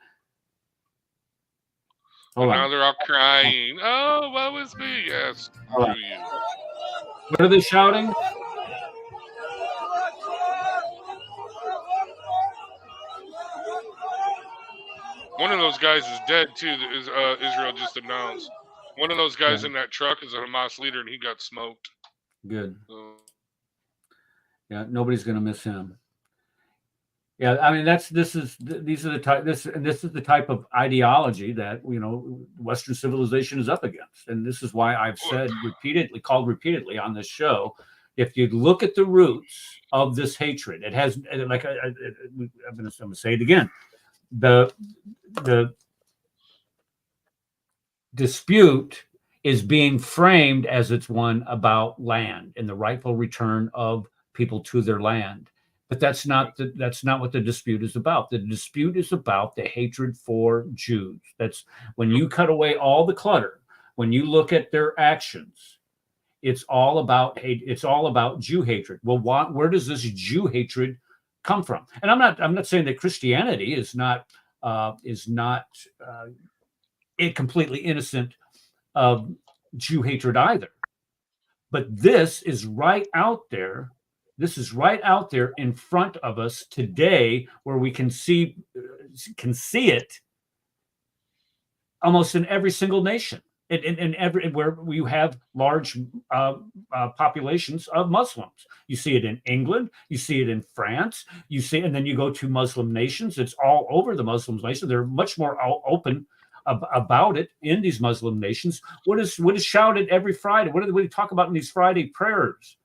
Hold on. Now they're all crying. Oh, what was me? Yes, screw you. What are they shouting? One of those guys is dead too. Israel just announced. One of those guys in that truck is a Hamas leader, and he got smoked. Good. Yeah, nobody's going to miss him. Yeah, I mean these are the type this is the type of ideology that Western civilization is up against, and this is why I've said called repeatedly on this show. If you look at the roots of this hatred, it has I'm going to say it again. The dispute is being framed as it's one about land and the rightful return of people to their land. But that's not what the dispute is about. The dispute is about the hatred for Jews. That's when you cut away all the clutter, when you look at their actions, it's all about hate. It's all about Jew hatred. Well, where does this Jew hatred come from? And I'm not saying that Christianity is not completely innocent of Jew hatred either. But this is right out there. This is right out there in front of us today, where we can see it almost in every single nation, in every where we have large populations of Muslims. You see it in England, you see it in France, you see, and then you go to Muslim nations. It's all over the Muslim nations. They're much more open about it in these Muslim nations. What is shouted every Friday? What do we talk about in these Friday prayers?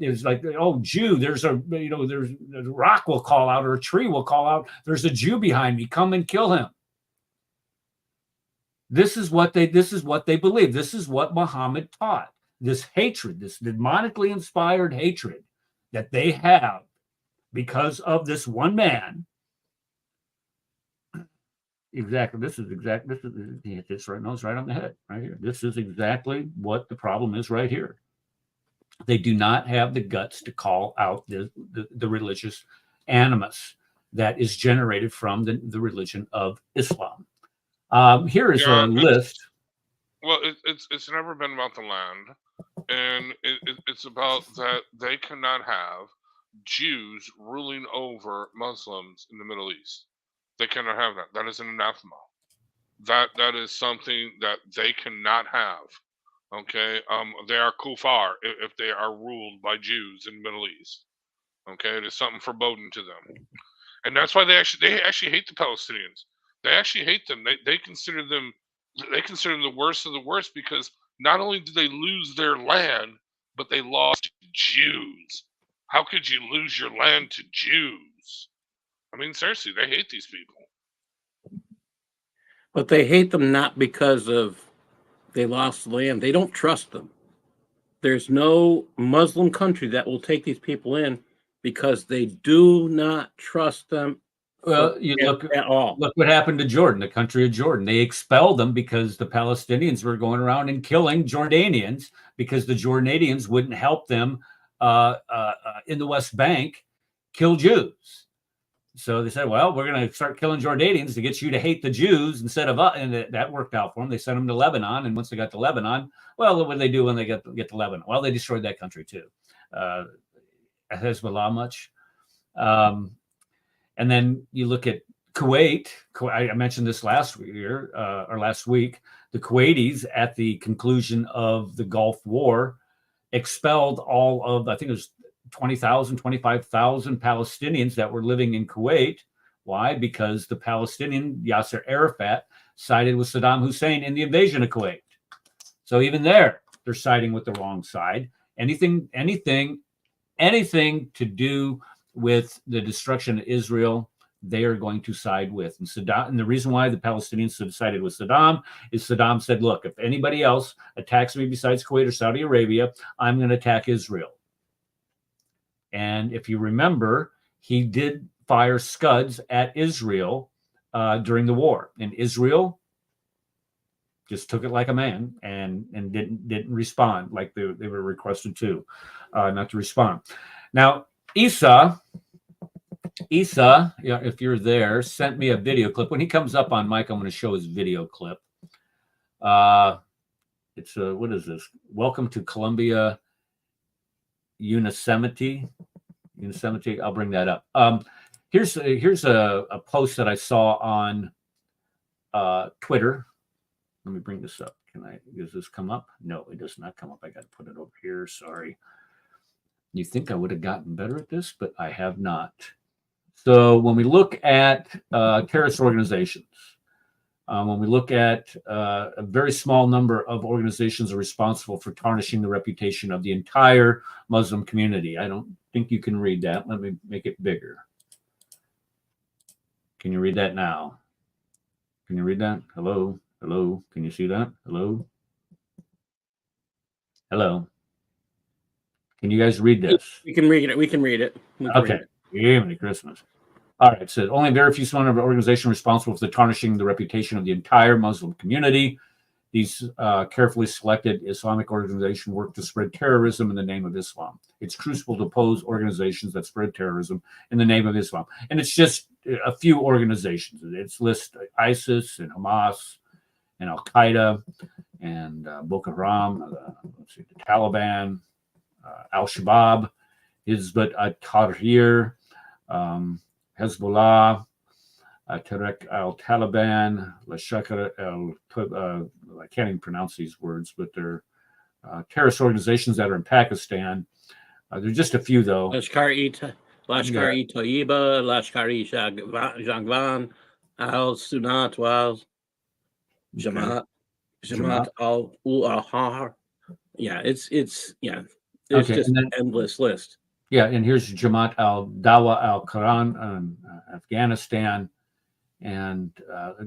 Is like, oh, Jew, there's a rock will call out, or a tree will call out, there's a Jew behind me, come and kill him. This is what they believe. This is what Muhammad taught. This hatred, this demonically inspired hatred that they have because of this one man. Exactly. This is right on the head right here. This is exactly what the problem is right here. They do not have the guts to call out the religious animus that is generated from the religion of Islam. Here is a list. Well, it's never been about the land, and it's about that they cannot have Jews ruling over Muslims in the Middle East. They cannot have that. That is an anathema. That is something that they cannot have. Okay, they are kufar if they are ruled by Jews in the Middle East. Okay, it is something foreboding to them, and that's why they actually hate the Palestinians. They actually hate them. They consider them the worst of the worst, because not only did they lose their land, but they lost Jews. How could you lose your land to Jews? I mean, seriously, they hate these people. But they hate them not because of they lost land. They don't trust them. There's no Muslim country that will take these people in because they do not trust them. Well, you look what happened to Jordan, the country of Jordan. They expelled them because the Palestinians were going around and killing Jordanians, because the Jordanians wouldn't help them in the West Bank kill Jews. So they said, well, we're going to start killing Jordanians to get you to hate the Jews instead of us. And that worked out for them. They sent them to Lebanon. And once they got to Lebanon, well, what did they do when they get to Lebanon? Well, they destroyed that country too. Hezbollah much. And then you look at Kuwait. I mentioned this last week. The Kuwaitis, at the conclusion of the Gulf War, expelled all of, I think it was 20,000, 25,000 Palestinians that were living in Kuwait. Why? Because the Palestinian Yasser Arafat sided with Saddam Hussein in the invasion of Kuwait. So even there, they're siding with the wrong side. Anything to do with the destruction of Israel, they are going to side with. And the reason why the Palestinians sided with Saddam is Saddam said, look, if anybody else attacks me besides Kuwait or Saudi Arabia, I'm going to attack Israel. And if you remember, he did fire Scuds at Israel during the war. And Israel just took it like a man and didn't respond like they were requested to, not to respond. Now, Isa, if you're there, sent me a video clip. When he comes up on mic, I'm going to show his video clip. It's what is this? Welcome to Columbia Yosemite. I'll bring that up. Here's a post that I saw on Twitter. Let me bring this up. Does this come up? No, it does not come up. I got to put it over here. Sorry. You think I would have gotten better at this, but I have not. So when we look at terrorist organizations, when we look at a very small number of organizations are responsible for tarnishing the reputation of the entire Muslim community. I don't think you can read that. Let me make it bigger. Can you read that now? Can you read that? Hello? Hello? Can you see that? Hello? Hello? Can you guys read this? We can read it. We can read it. Okay. Merry Christmas. All right. So only very few small number of organizations responsible for tarnishing the reputation of the entire Muslim community. These carefully selected Islamic organizations work to spread terrorism in the name of Islam. It's crucial to oppose organizations that spread terrorism in the name of Islam. And it's just a few organizations. It's list ISIS and Hamas and Al Qaeda and Boko Haram, the Taliban, Al Shabaab, Hizb ut-Tahrir, Hezbollah, Tariq al-Taliban, Lashkar I can't even pronounce these words, but they're terrorist organizations that are in Pakistan. There's just a few, though. Lashkar-e-Taiba, Lashkar-e Jangvan, al-Sunnat wal Jamaat al-Ahrar. Yeah, it's just an endless list. Yeah, and here's Jamaat al-Dawa al-Quran in Afghanistan. And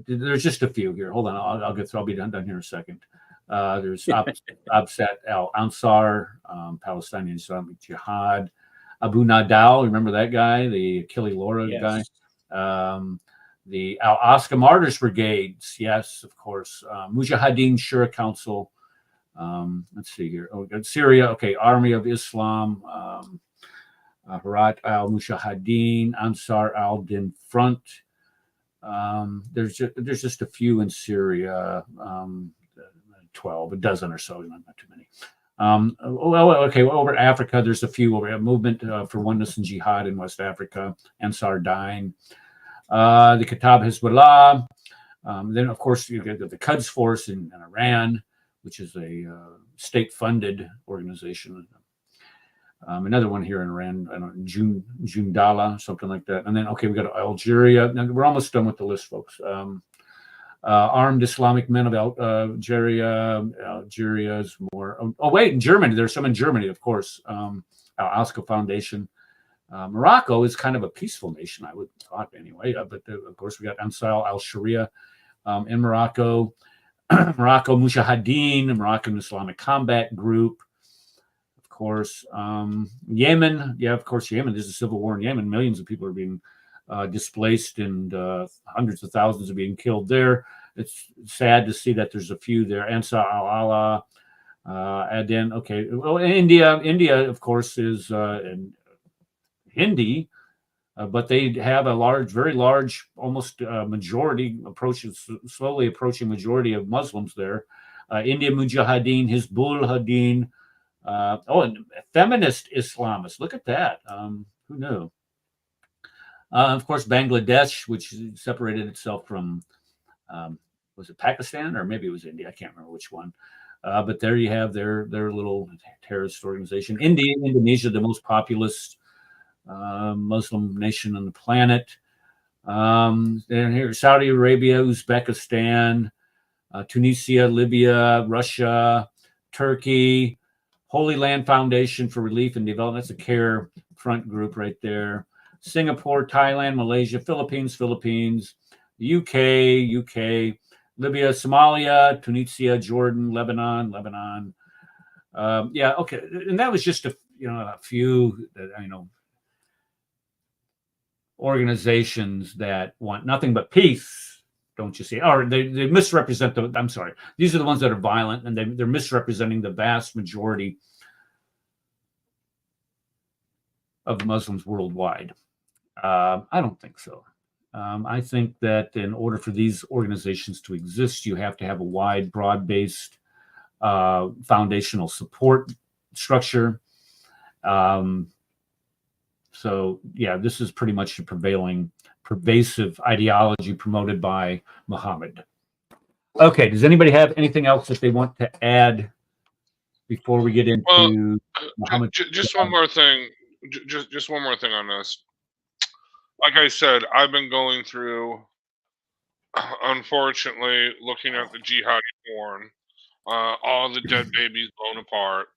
there's just a few here. Hold on, I'll be done here in a second. There's Absat al-Ansar, Palestinian Islamic Jihad, Abu Nadal, remember that guy, the Achille Laura guy? The Al-Aqsa Martyrs Brigades, yes, of course. Mujahideen Shura Council. Let's see here. Oh, Syria, okay. Army of Islam, Harat al-Mujahideen, Ansar al-Din Front. There's just a few in Syria, 12, a dozen or so, not too many. Okay, over Africa, there's a few over. A movement for oneness and jihad in West Africa, Ansar Dine, the Katab Hezbollah. Then, of course, you get the Quds Force in Iran, which is a state-funded organization. Another one here in Iran, I don't know, Jundala, something like that. And then, okay, we got Algeria. Now, we're almost done with the list, folks. Armed Islamic Men of Algeria. Algeria is more. Oh, wait, in Germany. There's some in Germany, of course. Al-Aqsa Foundation. Morocco is kind of a peaceful nation, I would thought anyway. But of course, we got Ansar al-Sharia in Morocco. Morocco Mujahideen, Moroccan Islamic Combat Group. Of course, Yemen. Yeah, of course, Yemen. There's a civil war in Yemen. Millions of people are being displaced and hundreds of thousands are being killed there. It's sad to see that there's a few there. Ansar al-Allah, Aden. Okay, well, India, of course, is in Hindi, but they have a very large, almost majority slowly approaching majority of Muslims there. India Mujahideen, Hizbul-Hadin. And feminist Islamists. Look at that. Who knew? Of course, Bangladesh, which separated itself from, was it Pakistan or maybe it was India? I can't remember which one. But there you have their little terrorist organization. Indonesia, the most populous Muslim nation on the planet. And here, Saudi Arabia, Uzbekistan, Tunisia, Libya, Russia, Turkey, Holy Land Foundation for Relief and Development. That's a CARE front group right there. Singapore, Thailand, Malaysia, Philippines, UK, Libya, Somalia, Tunisia, Jordan, Lebanon. Yeah, okay. And that was just a few that I know. organizations that want nothing but peace, don't you see? Or they misrepresent the, I'm sorry, these are the ones that are violent, and they're misrepresenting the vast majority of the Muslims worldwide. I don't think so. I think that in order for these organizations to exist, you have to have a wide, broad-based foundational support structure. So yeah, this is pretty much the pervasive ideology promoted by Muhammad. Okay, does anybody have anything else that they want to add before we get into Muhammad? Just one more thing. Just one more thing on this. Like I said, I've been going through, unfortunately, looking at the jihadi porn, all the dead babies blown apart.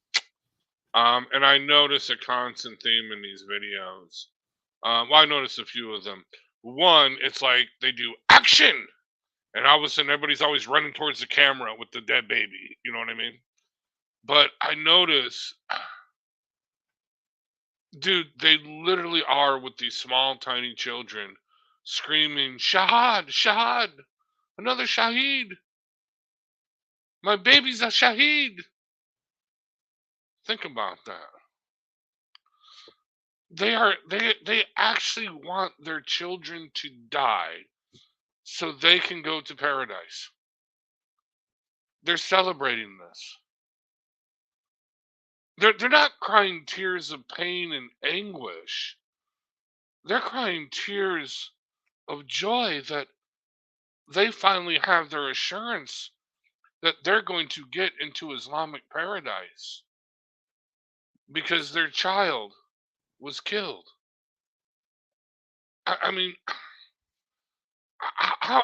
And I notice a constant theme in these videos. Well, I noticed a few of them. One, it's like they do action, and all of a sudden everybody's always running towards the camera with the dead baby. You know what I mean? But I notice, dude, they literally are with these small, tiny children screaming, "Shahad, Shahad, another Shaheed. My baby's a Shaheed." Think about that. They actually want their children to die so they can go to paradise. They're celebrating this. They're not crying tears of pain and anguish. They're crying tears of joy that they finally have their assurance that they're going to get into Islamic paradise because their child was killed. I mean, how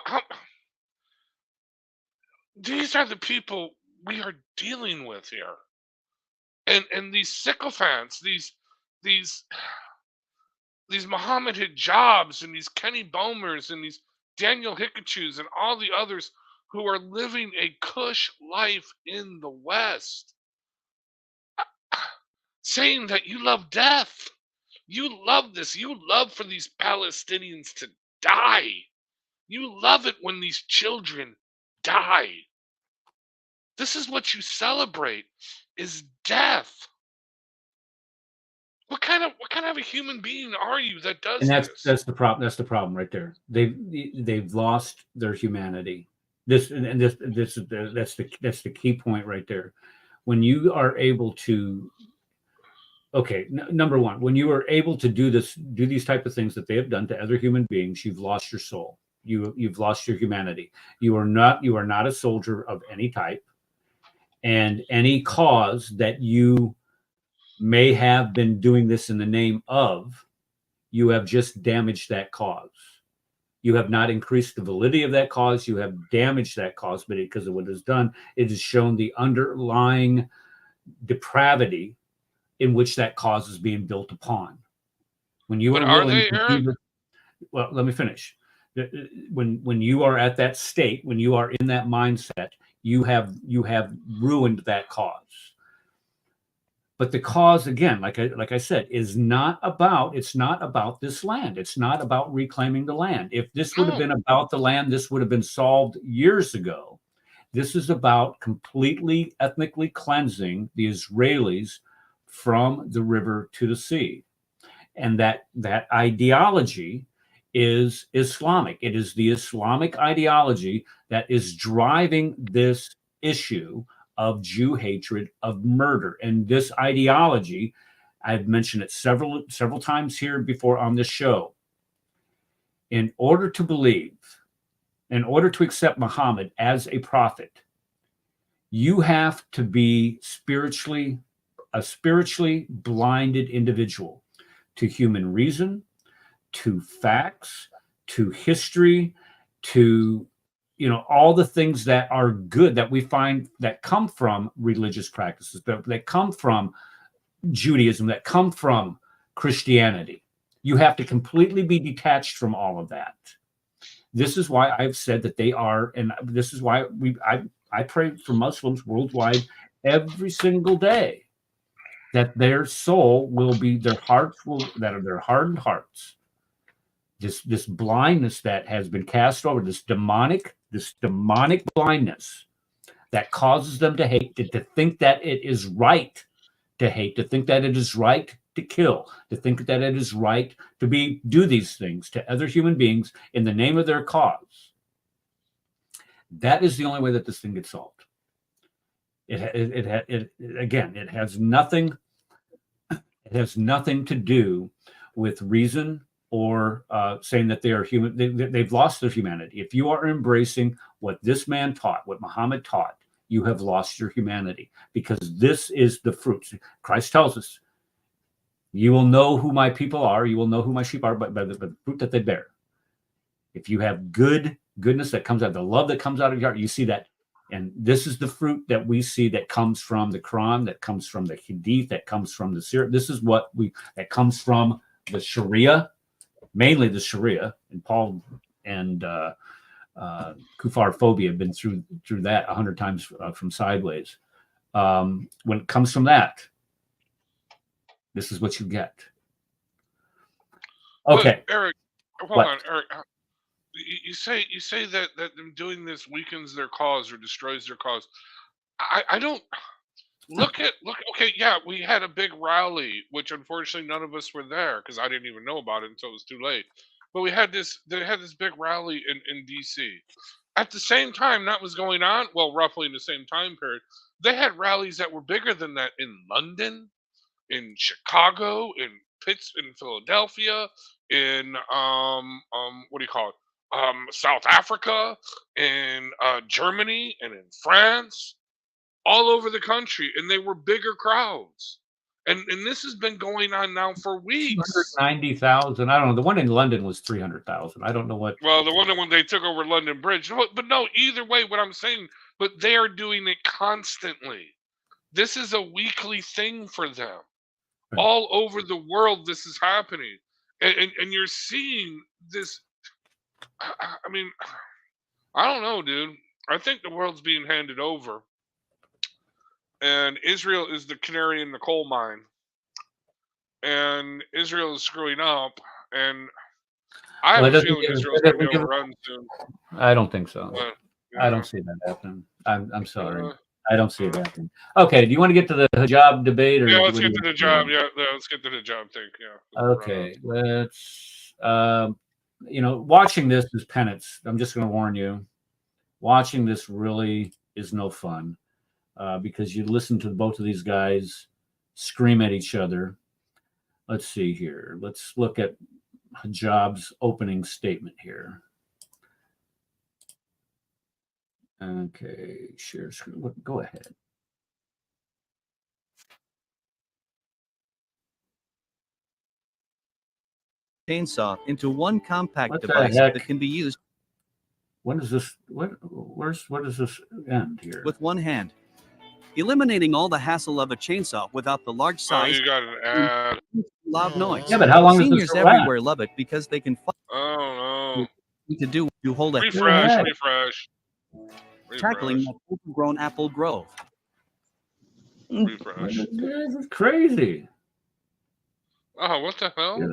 these are the people we are dealing with here, and these sycophants, these Muhammad Hijabs and these Kenny Bomers and these Daniel Hikachus and all the others who are living a cush life in the West, saying that you love death. You love this. You love for these Palestinians to die. You love it when these children die. This is what you celebrate, is death. What kind of a human being are you that does and this? That's the problem. That's the problem right there. They've lost their humanity. That's the key point right there. When you are able to, number one, when you are able to do these type of things that they have done to other human beings, you've lost your soul. You've lost your humanity. You are not a soldier of any type, and any cause that you may have been doing this in the name of, you have just damaged that cause. You have not increased the validity of that cause. You have damaged that cause, but because of what it has done, it has shown the underlying depravity in which that cause is being built upon. When you are willing to well, let me finish. When you are at that state, when you are in that mindset, you have ruined that cause. But the cause, again, like I said, is not about this land. It's not about reclaiming the land. If this would have been about the land, this would have been solved years ago. This is about completely ethnically cleansing the Israelis from the river to the sea. And that ideology is Islamic. It is the Islamic ideology that is driving this issue of Jew hatred, of murder. And this ideology, I've mentioned it several times here before on this show. In order to accept Muhammad as a prophet, you have to be a spiritually blinded individual to human reason, to facts, to history, to all the things that are good that we find that come from religious practices, that come from Judaism, that come from Christianity. You have to completely be detached from all of that. This is why I've said that they are, and this is why I pray for Muslims worldwide every single day, that their soul will be, their hardened hearts this blindness that has been cast over, this demonic blindness that causes them to hate, to think that it is right to hate, to think that it is right to kill, to think that it is right to do these things to other human beings in the name of their cause. That is the only way that this thing gets solved. It has nothing to do with reason or saying that they are human. They've lost their humanity. If you are embracing what this man taught, what Muhammad taught, you have lost your humanity, because this is the fruit. Christ tells us, you will know who my people are, you will know who my sheep are by the fruit that they bear. If you have goodness that comes out, the love that comes out of your heart, you see that. And this is the fruit that we see that comes from the Quran, that comes from the Hadith, that comes from the Sirah. This is that comes from the Sharia, mainly the Sharia. And Paul and Kufar phobia have been through that 100 times from sideways. When it comes from that, this is what you get. Okay, but Eric, hold on, Eric. You say that them doing this weakens their cause or destroys their cause. I don't look. Okay, yeah, we had a big rally, which unfortunately none of us were there because I didn't even know about it until it was too late. But they had this big rally in DC. At the same time that was going on, well, roughly in the same time period, they had rallies that were bigger than that in London, in Chicago, in Philadelphia, in what do you call it? South Africa, in Germany, and in France, all over the country, and they were bigger crowds. And this has been going on now for weeks. 290,000. I don't know. The one in London was 300,000. I don't know what. Well, the one when they took over London Bridge. But no, either way, what I'm saying, but they are doing it constantly. This is a weekly thing for them. Right. All over the world, this is happening. And you're seeing this. I mean, I don't know, dude. I think the world's being handed over. And Israel is the canary in the coal mine. And Israel is screwing up. And I have a feeling Israel's going to be overrun soon. I don't think so. But, I don't see that happening. I'm sorry. I don't see it happening. Okay, do you want to get to the hijab debate? Or let's get to the hijab. Yeah, let's get to the hijab thing. Yeah. Okay, let's... watching this is penance. I'm just going to warn you. Watching this really is no fun. Because you listen to both of these guys scream at each other. Let's see here. Let's look at Hijab's opening statement here. Okay, share screen. Go ahead. Chainsaw into one compact device that can be used. When is this? Where does this end here? With one hand. Eliminating all the hassle of a chainsaw without the large size. You got an ad. Loud noise. Yeah, but how long does Seniors this everywhere love it because they can. Oh no. To hold a refresh. Tackling the overgrown apple grove. Refresh. This is crazy. Oh, what the hell? Yeah.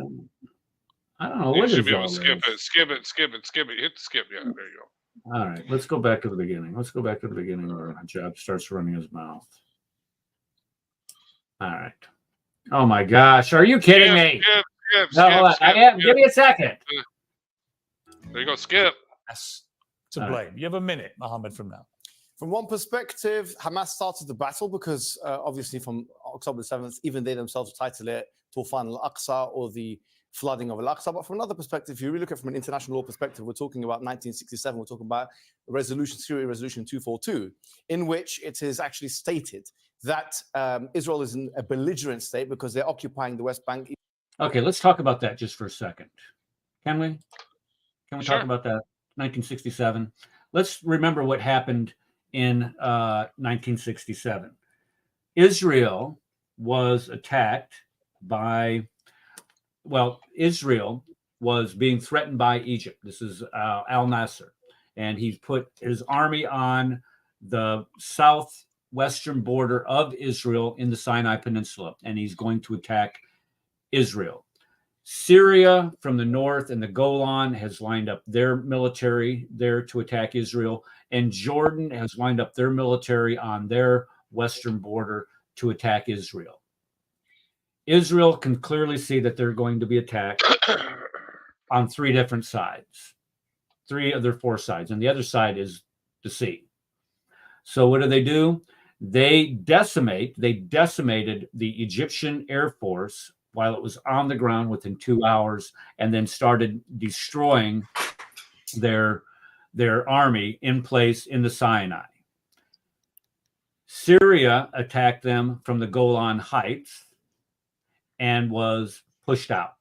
I don't know. You should be able to skip it. Hit skip. Yeah, there you go. All right, let's go back to the beginning. Let's go back to the beginning where Hijab starts running his mouth. All right. Oh my gosh, are you kidding me? Skip. Give me a second. There you go, skip. Yes. To blame. Right. You have a minute, Muhammad, from now. From one perspective, Hamas started the battle because obviously from October 7th, even they themselves title it Tufan al-Aqsa or the flooding of Al-Aqsa. But from another perspective, if you really look at it from an international law perspective, we're talking about 1967, we're talking about Syria Resolution 242, in which it is actually stated that Israel is in a belligerent state because they're occupying the West Bank. Okay, let's talk about that just for a second. Can we? Can we Sure. talk about that? 1967. Let's remember what happened in 1967. Israel was attacked by... Well, Israel was being threatened by Egypt. This is al-Nasser. And he's put his army on the southwestern border of Israel in the Sinai Peninsula. And he's going to attack Israel. Syria from the north and the Golan has lined up their military there to attack Israel, and Jordan has lined up their military on their western border to attack Israel. Israel can clearly see that they're going to be attacked on three different sides, three of their four sides, and the other side is the sea. So what do? They decimated the Egyptian Air Force while it was on the ground within 2 hours, and then started destroying their army in place in the Sinai. Syria attacked them from the Golan Heights and was pushed out.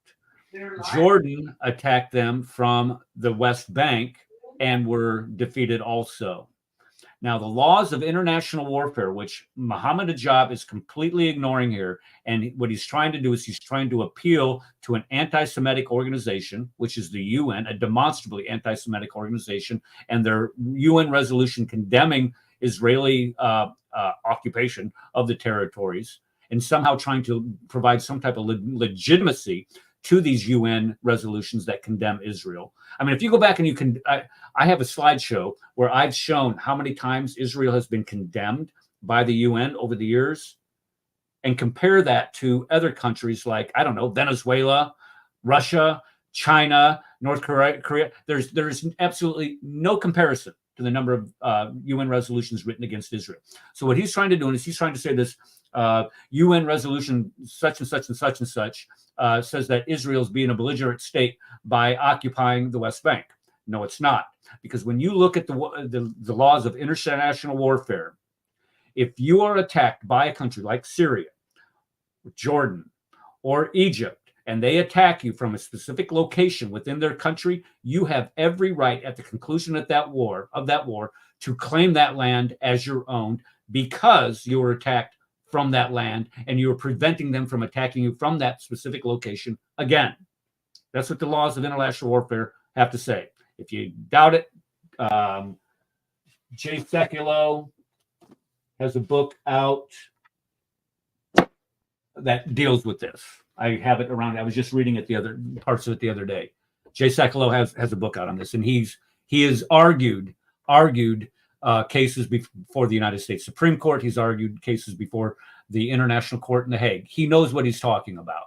Jordan attacked them from the West Bank and were defeated also. Now, the laws of international warfare, which Muhammad Hijab is completely ignoring here, and what he's trying to do is he's trying to appeal to an anti-Semitic organization, which is the UN, a demonstrably anti-Semitic organization, and their UN resolution condemning Israeli occupation of the territories, and somehow trying to provide some type of legitimacy to these UN resolutions that condemn Israel. I mean, if you go back and you can, I have a slideshow where I've shown how many times Israel has been condemned by the UN over the years, and compare that to other countries like, I don't know, Venezuela, Russia, China, North Korea. There's absolutely no comparison to the number of UN resolutions written against Israel. So what he's trying to do is he's trying to say this UN resolution such and such and such and such says that Israel's being a belligerent state by occupying the West Bank. No, it's not. Because when you look at the laws of international warfare, if you are attacked by a country like Syria, Jordan, or Egypt, and they attack you from a specific location within their country, you have every right at the conclusion of that war to claim that land as your own, because you were attacked from that land and you are preventing them from attacking you from that specific location again. That's what the laws of international warfare have to say. If you doubt it, Jay Sekulow has a book out that deals with this. I have it around. I was just reading it parts of it the other day. Jay Sekulow has a book out on this, and he has argued cases before the United States Supreme Court. He's argued cases before the International Court in The Hague. He knows what he's talking about.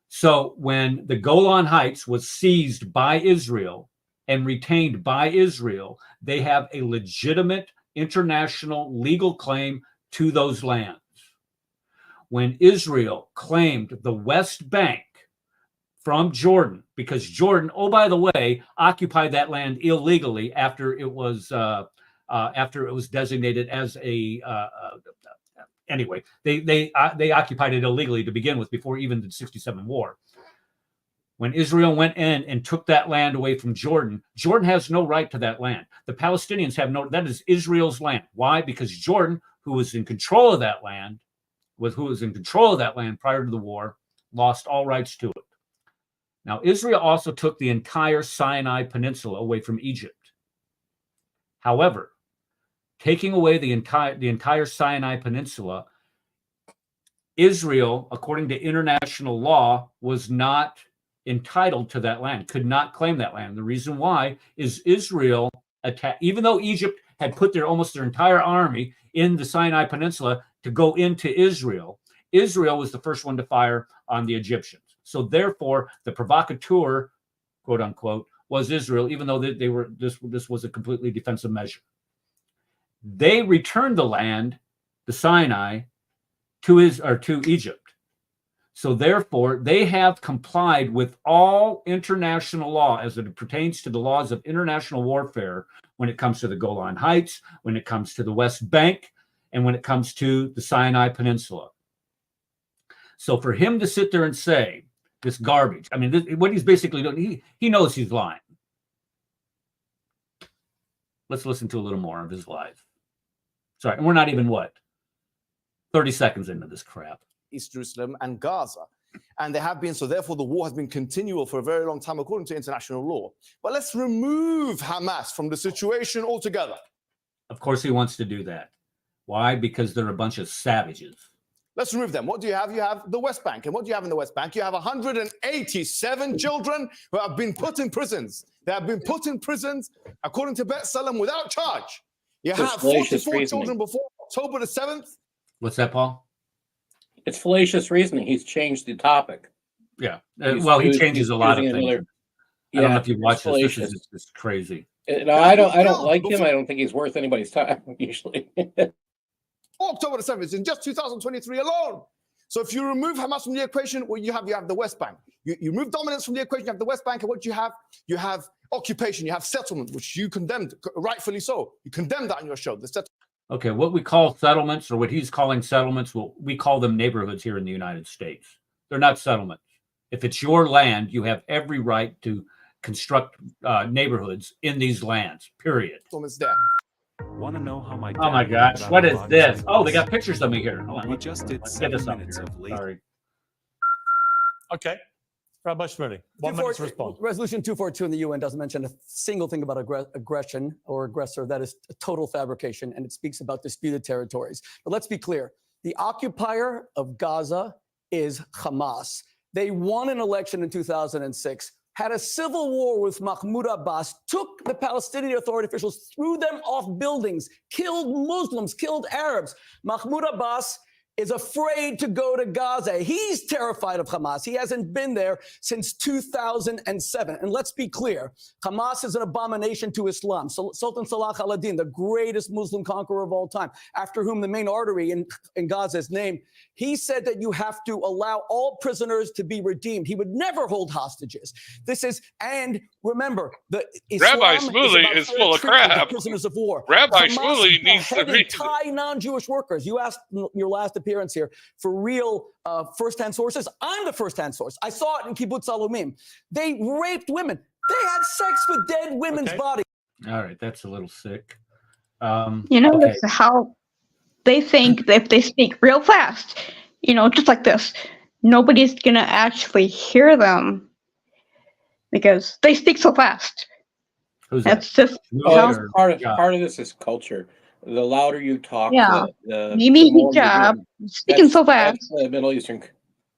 So when the Golan Heights was seized by Israel and retained by Israel, they have a legitimate international legal claim to those lands. When Israel claimed the West Bank from Jordan, because Jordan, oh, by the way, occupied that land illegally after it was designated as a anyway, they occupied it illegally to begin with before even the 67 war. When Israel went in and took that land away from Jordan, Jordan has no right to that land. The Palestinians have that is Israel's land. Why? Because Jordan, who was in control of that land prior to the war, lost all rights to it. Now, Israel also took the entire Sinai Peninsula away from Egypt. However, taking away the entire Sinai Peninsula, Israel, according to international law, was not entitled to that land, could not claim that land. The reason why is Israel attacked, even though Egypt had put almost their entire army in the Sinai Peninsula to go into Israel. Israel was the first one to fire on the Egyptians. So therefore, the provocateur, quote unquote, was Israel, even though this was a completely defensive measure. They returned the land, the Sinai, to Egypt. So therefore, they have complied with all international law as it pertains to the laws of international warfare when it comes to the Golan Heights, when it comes to the West Bank, and when it comes to the Sinai Peninsula. So for him to sit there and say this garbage, I mean, what he's basically doing, he knows he's lying. Let's listen to a little more of his live. Sorry, and we're not even, 30 seconds into this crap. East Jerusalem and Gaza. And they have been, so therefore the war has been continual for a very long time according to international law. But let's remove Hamas from the situation altogether. Of course he wants to do that. Why? Because they're a bunch of savages. Let's remove them. What do you have? You have the West Bank. And what do you have in the West Bank? You have 187 children who have been put in prisons. They have been put in prisons, according to B'Tselem, without charge. You have 44 children before October the 7th. What's that, Paul? It's fallacious reasoning. He's changed the topic. Yeah. He changes a lot of things. I don't know if you watch this. This is just crazy. No, I don't like him. I don't think he's worth anybody's time, usually. October the 7th, in just 2023 alone. So if you remove Hamas from the equation, what you have the West Bank. You remove dominance from the equation, you have the West Bank, and what you have occupation, you have settlement, which you condemned, rightfully so. You condemned that on your show. Okay, what we call settlements, or what he's calling settlements, we call them neighborhoods here in the United States. They're not settlements. If it's your land, you have every right to construct neighborhoods in these lands, period. Settlement's there. Want to know how my oh my gosh, what is this? Oh, they got pictures of me here. Hold on. We just did 7 minutes of late. Sorry. Okay. Rabbi Shmuley, 1 minute to respond. Resolution 242 in the UN doesn't mention a single thing about aggression or aggressor. That is a total fabrication, and it speaks about disputed territories. But let's be clear. The occupier of Gaza is Hamas. They won an election in 2006, had a civil war with Mahmoud Abbas, took the Palestinian Authority officials, threw them off buildings, killed Muslims, killed Arabs. Mahmoud Abbas is afraid to go to Gaza. He's terrified of Hamas. He hasn't been there since 2007. And let's be clear, Hamas is an abomination to Islam. Sultan Salah al-Din, the greatest Muslim conqueror of all time, after whom the main artery in Gaza is named, he said that you have to allow all prisoners to be redeemed. He would never hold hostages. And remember, Rabbi Shmuley is full of crap. Prisoners of war. Rabbi Hamas Shmuley needs to read Thai non-Jewish workers. You asked your last appearance here for real first-hand sources. I'm the first-hand source. I saw it in Kibbutz Alumim. They raped women. They had sex with dead women's bodies. All right, that's a little sick. It's how they think that if they speak real fast, just like this, nobody's going to actually hear them because they speak so fast. That's just part of this is culture. The louder you talk, Muhammad Hijab speaking so fast. That's the Middle Eastern,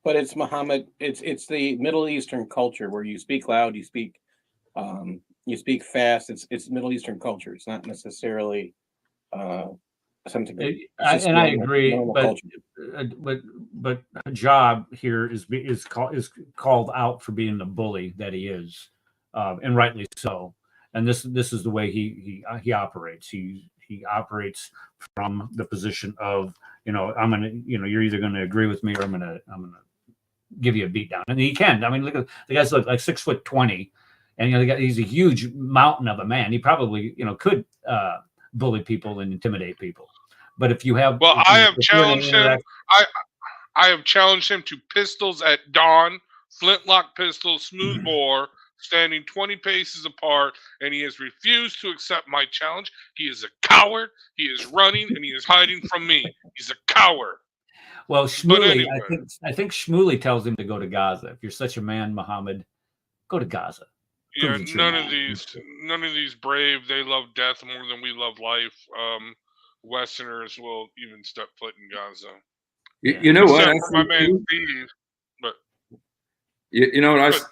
but it's Muhammad. It's the Middle Eastern culture where you speak loud, you speak fast. It's Middle Eastern culture. It's not necessarily something. And I agree, but Hijab here is called out for being the bully that he is, and rightly so. And this is the way he operates. He operates from the position of, you're either going to agree with me or I'm gonna give you a beat down. And he can. I mean, look at the guy's like 6'20", and he's a huge mountain of a man. He probably could bully people and intimidate people. But if you have, I have challenged him. I have challenged him to pistols at dawn, flintlock pistols, smooth bore, standing 20 paces apart, and he has refused to accept my challenge. He is a coward. He is running, and he is hiding from me. He's a coward. Well, Shmuley, I think Shmuley tells him to go to Gaza. If you're such a man, Muhammad, go to Gaza. Yeah, none of these brave. They love death more than we love life. Westerners will even step foot in Gaza. You know what? My man Steve, but you know what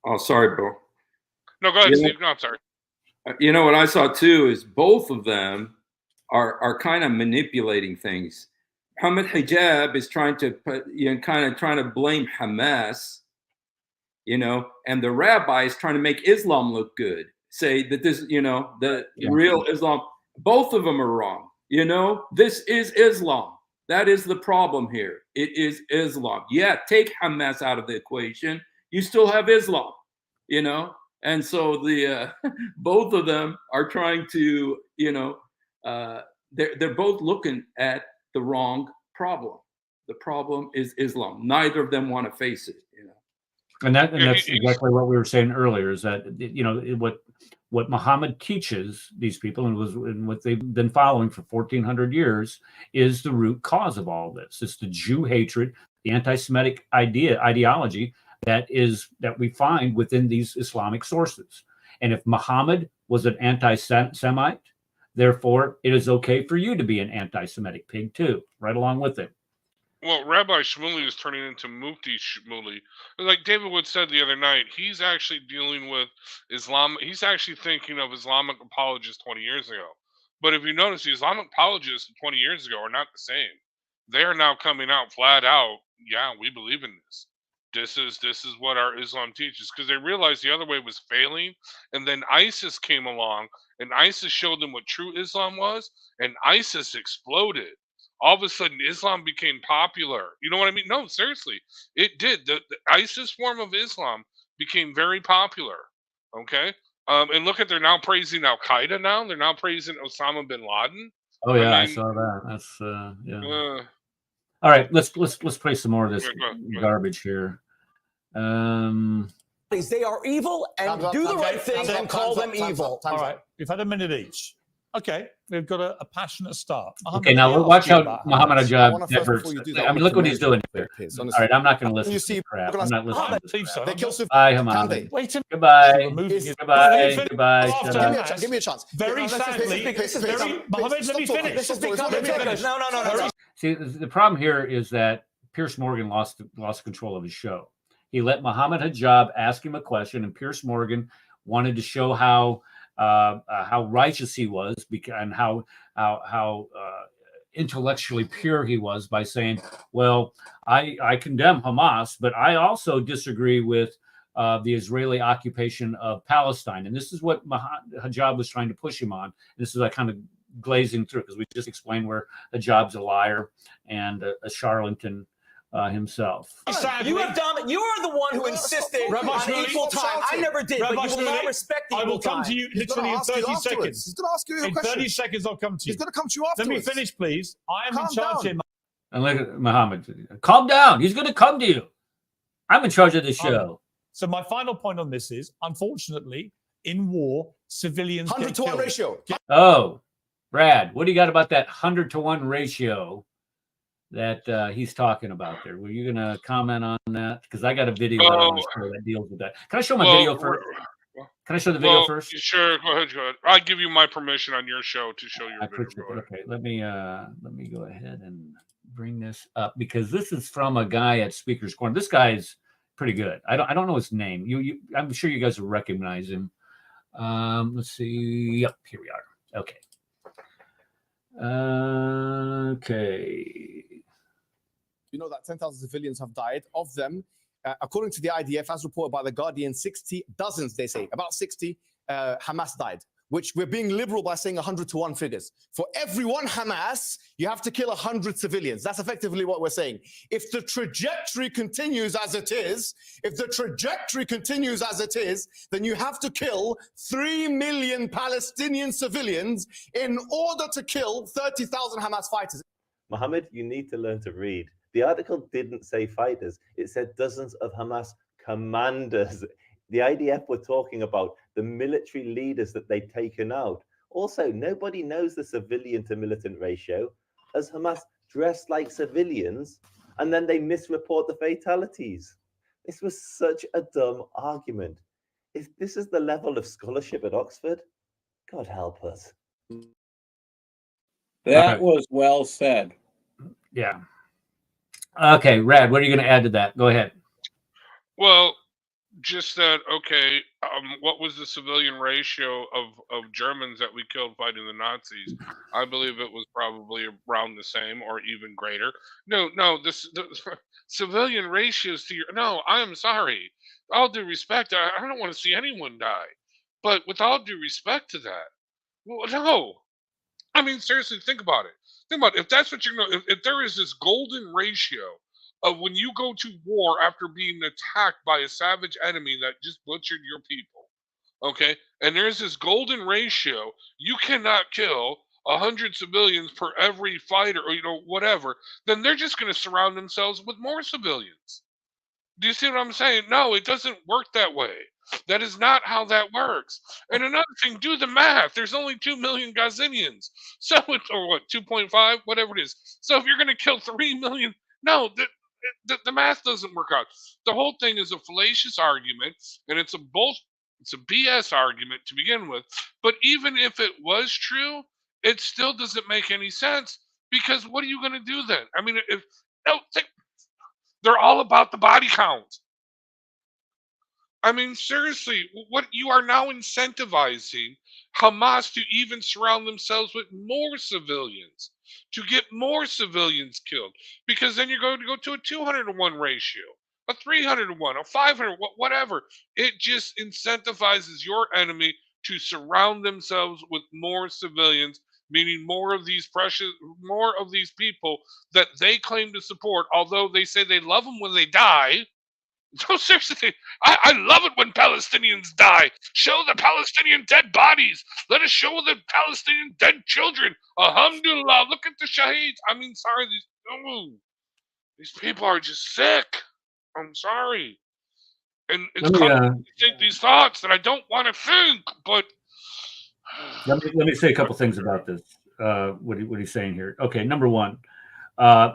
oh, sorry, bro. No, go ahead, Steve. No, I'm sorry. You know what I saw too is both of them are kind of manipulating things. Muhammad Hijab is trying to trying to blame Hamas, and the rabbi is trying to make Islam look good. Say that this, real Islam. Both of them are wrong. This is Islam. That is the problem here. It is Islam. Yeah, take Hamas out of the equation. You still have Islam, and so the both of them are trying to, they're both looking at the wrong problem. The problem is Islam. Neither of them want to face it, And that's exactly what we were saying earlier. Is that what Muhammad teaches thand what they've been following for 1,400 years is the root cause of all this. It's the Jew hatred, the anti-Semitic ideology that we find within these Islamic sources. And if Muhammad was an anti-Semite, therefore it is okay for you to be an anti-Semitic pig too, right along with it. Well, Rabbi Shmuley is turning into Mufti Shmuley. Like David Wood said the other night, he's actually dealing with Islam. He's actually thinking of Islamic apologists 20 years ago. But if you notice, the Islamic apologists 20 years ago are not the same. They are now coming out flat out. Yeah, we believe in this. This is what our Islam teaches, because they realized the other way was failing, and then ISIS came along, and ISIS showed them what true Islam was, and ISIS exploded. All of a sudden, Islam became popular. You know what I mean? No, seriously, it did. The ISIS form of Islam became very popular. Okay, and look at, they're now praising Al Qaeda. Now they're now praising Osama bin Laden. Oh yeah, I saw that. That's yeah. All right, let's play some more of this garbage here. They are evil, and do the right thing and call them evil. All right, we've had a minute each. Okay, we've got a passionate start. Okay, now watch how Muhammad Hijab diverts. I mean, look what he's doing here. All right, I'm not going to listen to this crap. I'm not listening to this crap. Bye, Muhammad. Goodbye. Goodbye. Goodbye. Give me a chance. Very sadly, Muhammad, let me finish. No. See, the problem here is that Piers Morgan lost control of his show. He let Muhammad Hijab ask him a question, and Piers Morgan wanted to show how righteous he was, and how intellectually pure he was by saying, well, I condemn Hamas, but I also disagree with the Israeli occupation of Palestine. And this is what Hijab was trying to push him on. This is kind of glazing through, because we just explained where Hijab's a liar and a charlatan himself. You are the one who insisted on equal time. I never did, but you will not respect equal time. I will come to you literally in 30 seconds. He's going to ask you a question. In 30 seconds, I'll come to you. He's going to come to you afterwards. Let me finish, please. I am in charge here. And look at Muhammad. Calm down. He's going to come to you. I'm in charge of the show. So my final point on this is, unfortunately, in war, civilians 100 to 1 ratio. Oh, Brad, what do you got about that 100 to 1 ratio that he's talking about there? Were you going to comment on that? Because I got a video that deals with that. Can I show my video first? Can I show the video first? Sure, go ahead. I'll give you my permission on your show to show your video. Okay, let me go ahead and bring this up, because this is from a guy at Speaker's Corner. This guy's pretty good. I don't know his name. I'm sure you guys will recognize him. Let's see. Yep, here we are. Okay. Okay. You know that 10,000 civilians have died. Of them, according to the IDF, as reported by The Guardian, 60 dozens, they say, about 60 Hamas died, which we're being liberal by saying 100 to 1 figures. For every one Hamas, you have to kill 100 civilians. That's effectively what we're saying. If the trajectory continues as it is, then you have to kill 3 million Palestinian civilians in order to kill 30,000 Hamas fighters. Mohammed, you need to learn to read. The article didn't say fighters. It said dozens of Hamas commanders. The IDF were talking about the military leaders that they'd taken out. Also, nobody knows the civilian to militant ratio, as Hamas dressed like civilians, and then they misreport the fatalities. This was such a dumb argument. If this is the level of scholarship at Oxford, God help us. That was well said. Yeah. Okay, Rad, what are you going to add to that? Go ahead. Well, just that, okay, what was the civilian ratio of Germans that we killed fighting the Nazis? I believe it was probably around the same or even greater. No, the civilian ratios to your... No, I'm sorry. All due respect, I don't want to see anyone die. But with all due respect to that, well, no. I mean, seriously, think about it. If that's what you're going to... If there is this golden ratio of when you go to war after being attacked by a savage enemy that just butchered your people, okay? And there's this golden ratio. You cannot kill 100 civilians per every fighter, or whatever. Then they're just going to surround themselves with more civilians. Do you see what I'm saying? No, it doesn't work that way. That is not how that works. And another thing, do the math. There's only 2 million Gazanians. So it's, or what, 2.5, whatever it is. So if you're going to kill 3 million, no, the math doesn't work out. The whole thing is a fallacious argument, and it's a BS argument to begin with. But even if it was true, it still doesn't make any sense, because what are you going to do then? I mean, No, they're all about the body count. I mean, seriously, what you are now incentivizing Hamas to even surround themselves with more civilians, to get more civilians killed, because then you're going to go to a 200-to-1 ratio, a 300-to-1, a 500, whatever. It just incentivizes your enemy to surround themselves with more civilians, meaning more of these people that they claim to support, although they say they love them when they die. So seriously, I love it when Palestinians die. Show the Palestinian dead bodies. Let us show the Palestinian dead children. Alhamdulillah, look at the shaheeds. I mean, sorry, these people are just sick. I'm sorry. And it's coming to think these thoughts that I don't want to think, but... Let me say a couple things about this, what he's saying here. Okay, number one.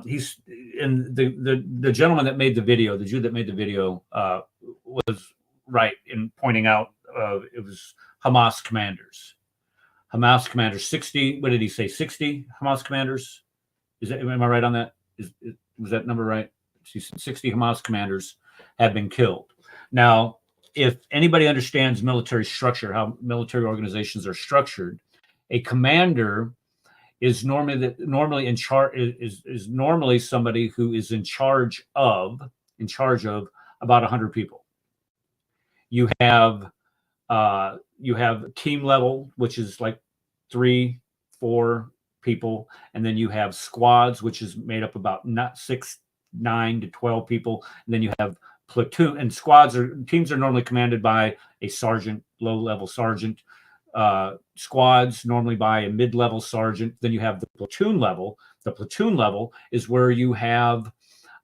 He's and the gentleman that made the video, the Jew that made the video, was right in pointing out it was Hamas commanders. 60. What did he say? 60 Hamas commanders. Am I right on that? Was that number right? 60 Hamas commanders have been killed. Now, if anybody understands military structure, how military organizations are structured, a commander is normally in charge is normally somebody who is in charge of about 100 people. You have team level, which is like 3-4 people, and then you have squads, which is made up about 9 to 12 people, and then you have platoon and teams are normally commanded by a sergeant, low-level sergeant. Squads normally by a mid-level sergeant. Then you have the platoon level. The platoon level is where you have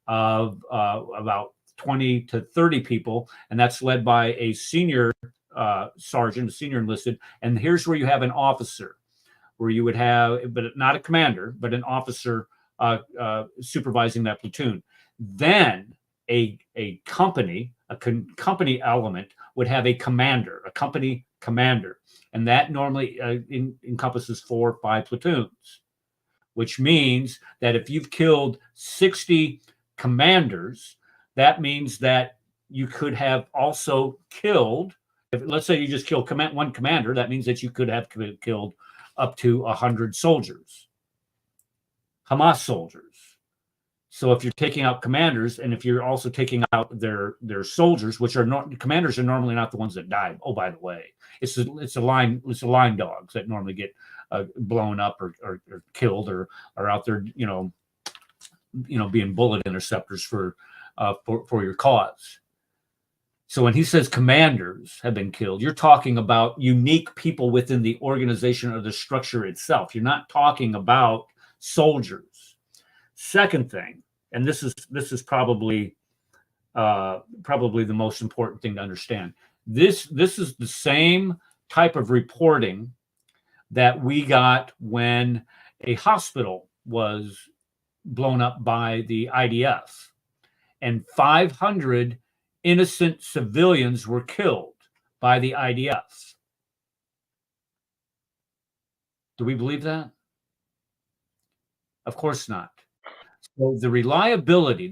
about 20 to 30 people, and that's led by a senior sergeant, a senior enlisted. And here's where you have an officer, where you would have, but not a commander, but an officer supervising that platoon. Then a company element would have a commander, a company commander. And that normally encompasses 4 or 5 platoons, which means that if you've killed 60 commanders, that means that you could have also killed, let's say you just killed one commander, that means that you could have killed up to 100 soldiers, Hamas soldiers. So if you're taking out commanders, and if you're also taking out their soldiers, which are not, commanders are normally not the ones that die. Oh, by the way, it's a line dogs that normally get blown up or killed or are out there, being bullet interceptors for your cause. So when he says commanders have been killed, you're talking about unique people within the organization or the structure itself. You're not talking about soldiers. Second thing, and this is probably the most important thing to understand. This is the same type of reporting that we got when a hospital was blown up by the IDF, and 500 innocent civilians were killed by the IDF. Do we believe that? Of course not. So the reliability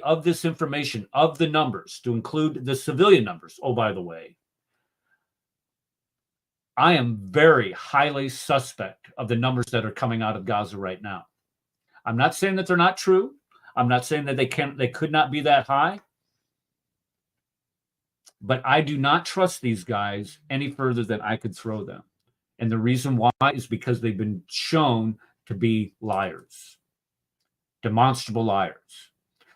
of this information, of the numbers, to include the civilian numbers. Oh, by the way, I am very highly suspect of the numbers that are coming out of Gaza right now. I'm not saying that they're not true. I'm not saying that they could not be that high. But I do not trust these guys any further than I could throw them. And the reason why is because they've been shown to be liars. Demonstrable liars.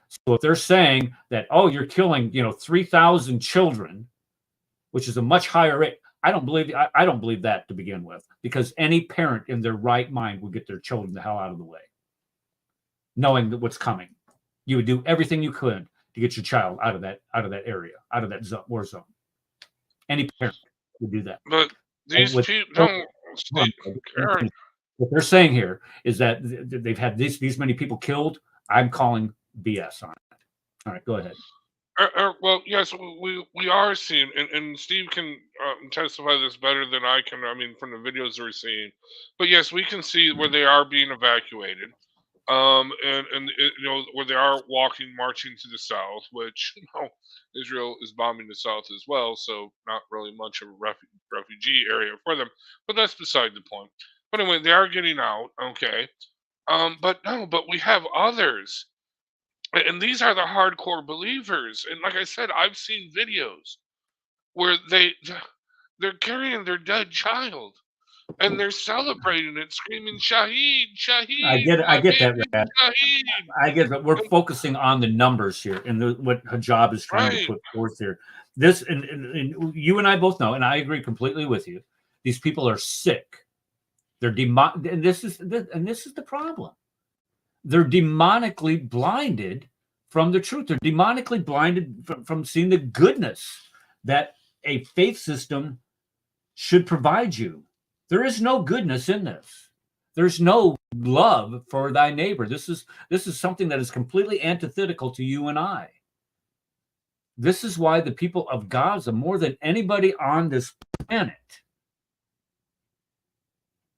So if they're saying that, oh, you're killing, 3,000 children, which is a much higher rate, I don't believe that to begin with, because any parent in their right mind would get their children the hell out of the way, knowing that what's coming. You would do everything you could to get your child out of that area, out of that war zone. Any parent would do that. But these people don't. What they're saying here is that they've had these many people killed. I'm calling BS on it. All right, go ahead. Well, yes, we are seeing, and Steve can testify this better than I can. I mean, from the videos we're seeing, but yes, we can see where they are being evacuated. and you know, where they are marching to the south, which, you know, Israel is bombing the south as well, so not really much of a refugee area for them. But that's beside the point. But anyway, they are getting out, okay. But we have others, and these are the hardcore believers. And like I said, I've seen videos where they're carrying their dead child. And they're celebrating it, screaming "Shaheed, Shaheed!" I get that, Rad. Shaheed. I get it. We're focusing on the numbers here and what Hijab is trying to put forth here. This, and you and I both know, and I agree completely with you. These people are sick. They're and this is the problem. They're demonically blinded from the truth. They're demonically blinded from seeing the goodness that a faith system should provide you. There is no goodness in this. There's no love for thy neighbor. This is something that is completely antithetical to you and I. This is why the people of Gaza, more than anybody on this planet,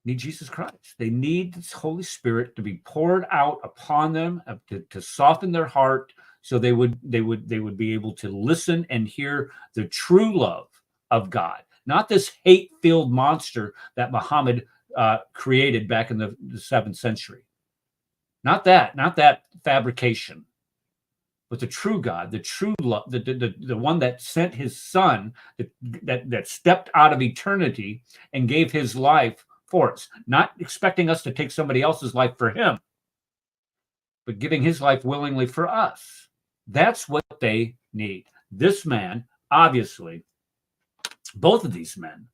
need Jesus Christ. They need this Holy Spirit to be poured out upon them, to soften their heart, so they would be able to listen and hear the true love of God. Not this hate-filled monster that Muhammad created back in the 7th century. Not that fabrication, but the true God, the true love, the one that sent his son, that stepped out of eternity and gave his life for us, not expecting us to take somebody else's life for him, but giving his life willingly for us. That's what they need. This man, obviously, both of these men,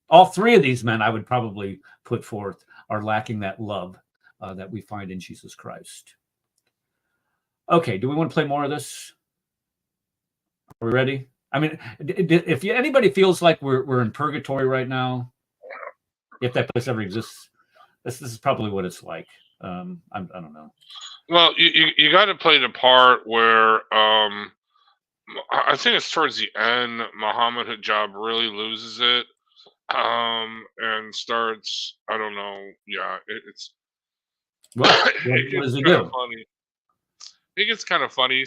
all three of these men, I would probably put forth, are lacking that love that we find in Jesus Christ. Okay, do we want to play more of this? Are we ready? I mean, if anybody feels like we're in purgatory right now, if that place ever exists, this is probably what it's like. I don't know. Well, you got to play the part where I think it's towards the end, Muhammad Hijab really loses it, and starts, I don't know, yeah, it's what does he do? Funny. It gets kind of funny. He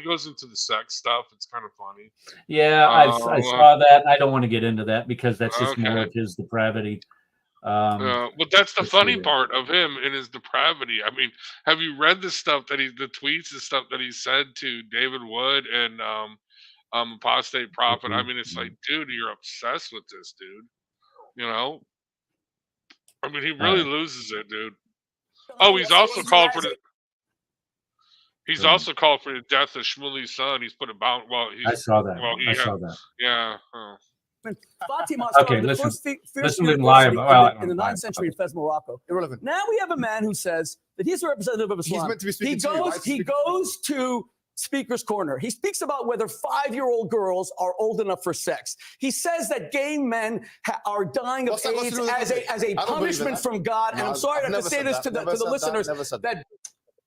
goes into the sex stuff. It's kind of funny. Yeah, I saw that. I don't want to get into that because that's just more of his depravity. But that's the funny part of him and his depravity. I mean, have you read the stuff the tweets and stuff that he said to David Wood and Apostate Prophet? I mean, it's like, dude, you're obsessed with this, dude. You know? I mean, he really loses it, dude. Oh, he's also called for the death of Shmuley's son. He's put about. Well, I saw that. I saw that. Yeah. Fatima okay, listen to him lie about in the 9th century in Fez, Morocco. Irrelevant. Now we have a man who says that he's a representative of Islam. He's meant to be speaking to you. He goes to Speaker's Corner. He speaks about whether 5-year-old girls are old enough for sex. He says that gay men are dying of AIDS as a punishment from God. And I'm sorry to have to say this to the listeners. That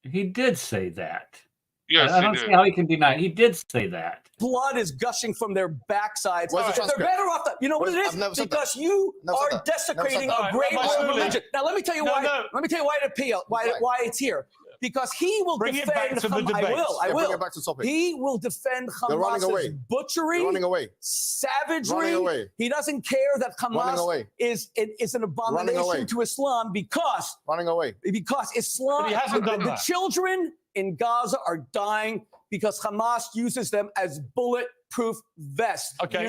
he did say that. Yes, I don't see how he can deny it. He did say that. Blood is gushing from their backsides. They're better off. You know what it is? Because you are desecrating a great religion. Now let me tell you why. Let me tell you why it's here. Because he will defend Hamas. I will. He will defend Hamas's butchery, savagery. He doesn't care that Hamas is an abomination to Islam because Islam. But he hasn't done the that. Children in Gaza are dying because Hamas uses them as bulletproof vests. Okay.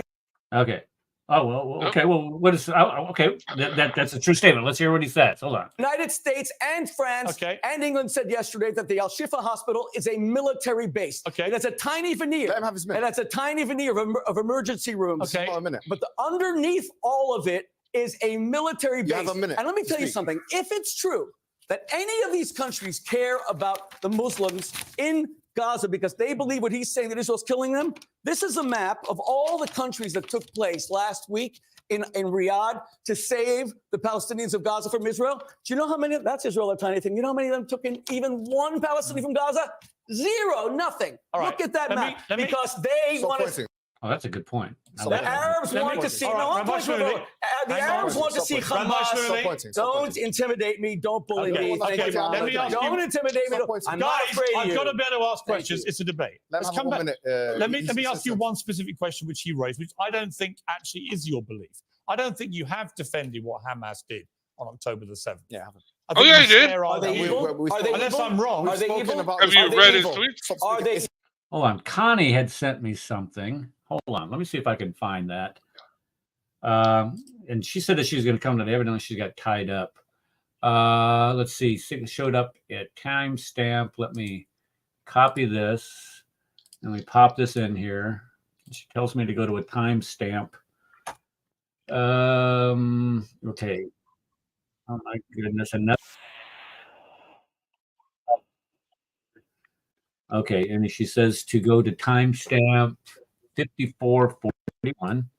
Okay. Oh, well, okay. Well, what is... okay, that's a true statement. Let's hear what he says. Hold on. United States and France and England said yesterday that the Al-Shifa hospital is a military base. Okay. And it's a tiny veneer. Let him have his minute. And that's a tiny veneer of emergency rooms. Okay. A minute. But underneath all of it is a military base. You have a minute. And let me tell you something. If it's true that any of these countries care about the Muslims in Gaza because they believe what he's saying, that Israel's killing them, this is a map of all the countries that took place last week in Riyadh to save the Palestinians of Gaza from Israel. Do you know how many? That's Israel, a tiny thing. You know how many of them took in even one Palestinian from Gaza? Zero, nothing. All right. Look at that map because they want to. Oh, that's a good point. So the Arabs want to see. The Arabs want to see Hamas. Don't intimidate me. Don't bully me. Okay, let me ask don't intimidate me. I'm not afraid of you. I've got to be able to ask questions. It's a debate. Let's come back. Let me ask you one specific question which he raised, which I don't think actually is your belief. I don't think you have defended what Hamas did on October the 7th. Yeah. I think you did. Are they evil? Unless I'm wrong. Are they evil? Have you read his tweets? Are they? Hold on. Connie had sent me something. Hold on. Let me see if I can find that. And she said that she was going to come today. Evidently, she got tied up. Let's see. It showed up at timestamp. Let me copy this. And we pop this in here. She tells me to go to a timestamp. Okay. Oh my goodness. Another. Okay, and she says to go to timestamp 5441.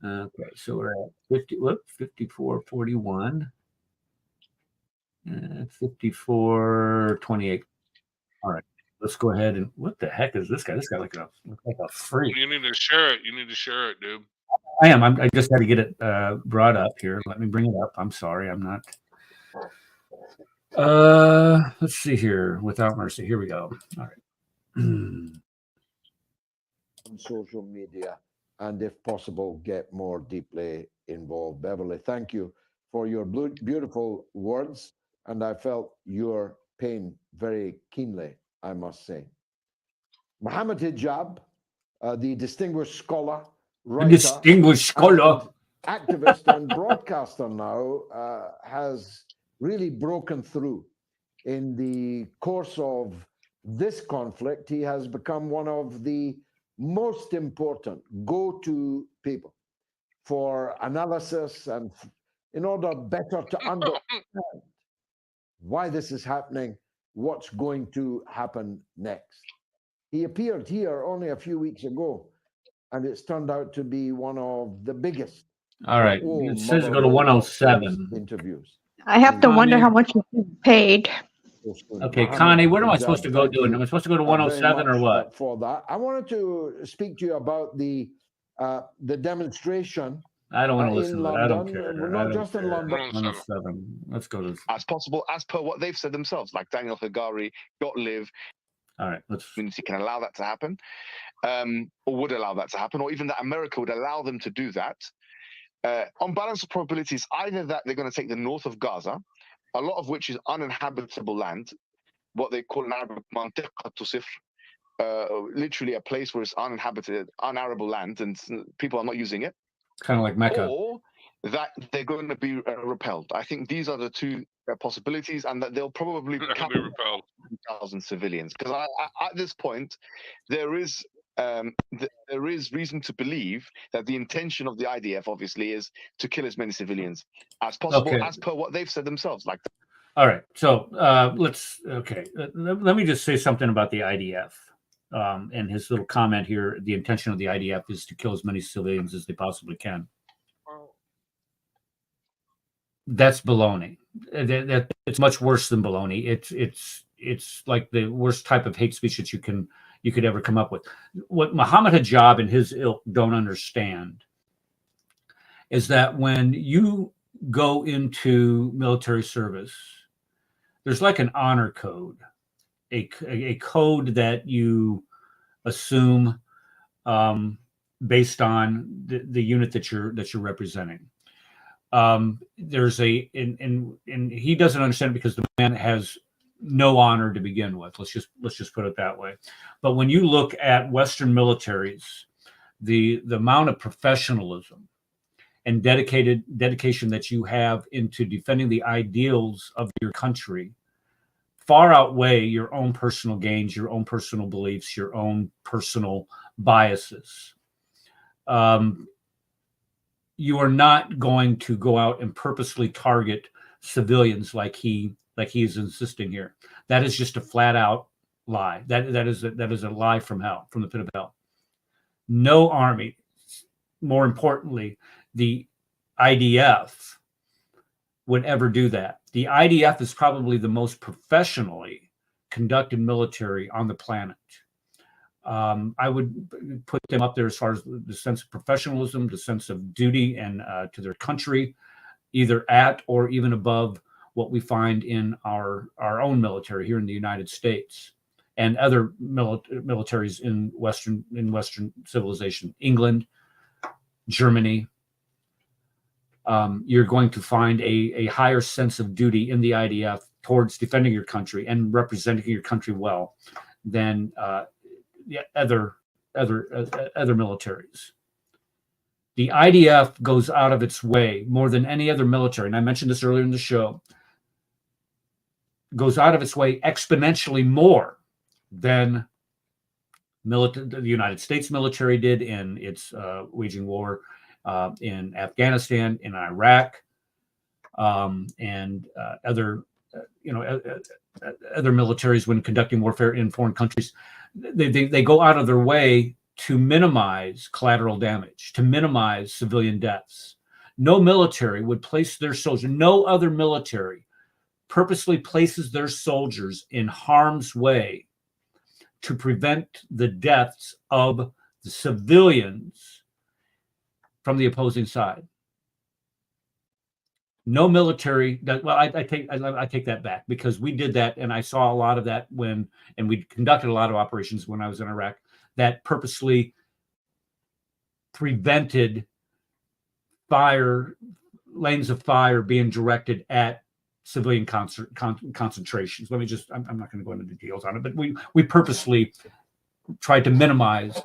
Okay, so we're at 5441. 5428. All right, let's go ahead and what the heck is this guy? This guy like a freak. You need to share it. You need to share it, dude. I am. I just had to get it brought up here. Let me bring it up. I'm sorry. I'm not. Let's see here. Without mercy. Here we go. All right. On social media, and if possible, get more deeply involved. Beverly, thank you for your beautiful words, and I felt your pain very keenly, I must say. Muhammad Hijab, the distinguished scholar, writer, activist, and broadcaster now, has really broken through. In the course of this conflict, he has become one of the most important go-to people for analysis and in order better to understand why this is happening, what's going to happen next. He appeared here only a few weeks ago, and it's turned out to be one of the biggest. All right, it says go to 107 interviews. I have to wonder how much you paid. Okay, Connie, where am I supposed to go to? Am I supposed to go to 107 or what? For that, I wanted to speak to you about the demonstration. I don't want to listen to that. I don't care. Not just in London. 107. Let's go to as possible, as per what they've said themselves, like Daniel Hagari, Gottlieb. All right, community can allow that to happen, or would allow that to happen, or even that America would allow them to do that. On balance of probabilities, either that they're going to take the north of Gaza, a lot of which is uninhabitable land, what they call an Arabic mantiqa to sifr, literally a place where it's uninhabited, unarable land, and people are not using it. Kind of like Mecca. Or that they're going to be repelled. I think these are the two possibilities, and that they'll probably be repelled 1,000 civilians. Because at this point, there is reason to believe that the intention of the IDF, obviously, is to kill as many civilians as possible, as per what they've said themselves. Like that. All right, so let me just say something about the IDF and his little comment here. The intention of the IDF is to kill as many civilians as they possibly can. That's baloney. It's much worse than baloney. It's like the worst type of hate speech that you could ever come up with. What Muhammad Hijab and his ilk don't understand is that when you go into military service, there's like an honor code, a code that you assume based on the unit that you're representing. There's and he doesn't understand it because the man has no honor to begin with. Let's just put it that way. But when you look at Western militaries, the amount of professionalism and dedication that you have into defending the ideals of your country far outweigh your own personal gains, your own personal beliefs, your own personal biases. You are not going to go out and purposely target civilians like he is insisting here. That is just a flat out lie. That is a lie from hell, from the pit of hell. No army, more importantly, the IDF would ever do that. The IDF is probably the most professionally conducted military on the planet. I would put them up there as far as the sense of professionalism, the sense of duty and to their country, either at or even above what we find in our own military here in the United States and other militaries in Western civilization, England, Germany. You're going to find a higher sense of duty in the IDF towards defending your country and representing your country well than other militaries. The IDF goes out of its way more than any other military, and I mentioned this earlier in the show, goes out of its way exponentially more than the United States military did in its waging war in Afghanistan, in Iraq, and other militaries when conducting warfare in foreign countries. They go out of their way to minimize collateral damage, to minimize civilian deaths. No military would place their soldiers, no other military purposely places their soldiers in harm's way to prevent the deaths of the civilians from the opposing side. No military. Well, I take that back, because we did that, and I saw a lot of that and we conducted a lot of operations when I was in Iraq that purposely prevented lanes of fire being directed at civilian concentrations. I'm not going to go into details on it, but we purposely tried to minimize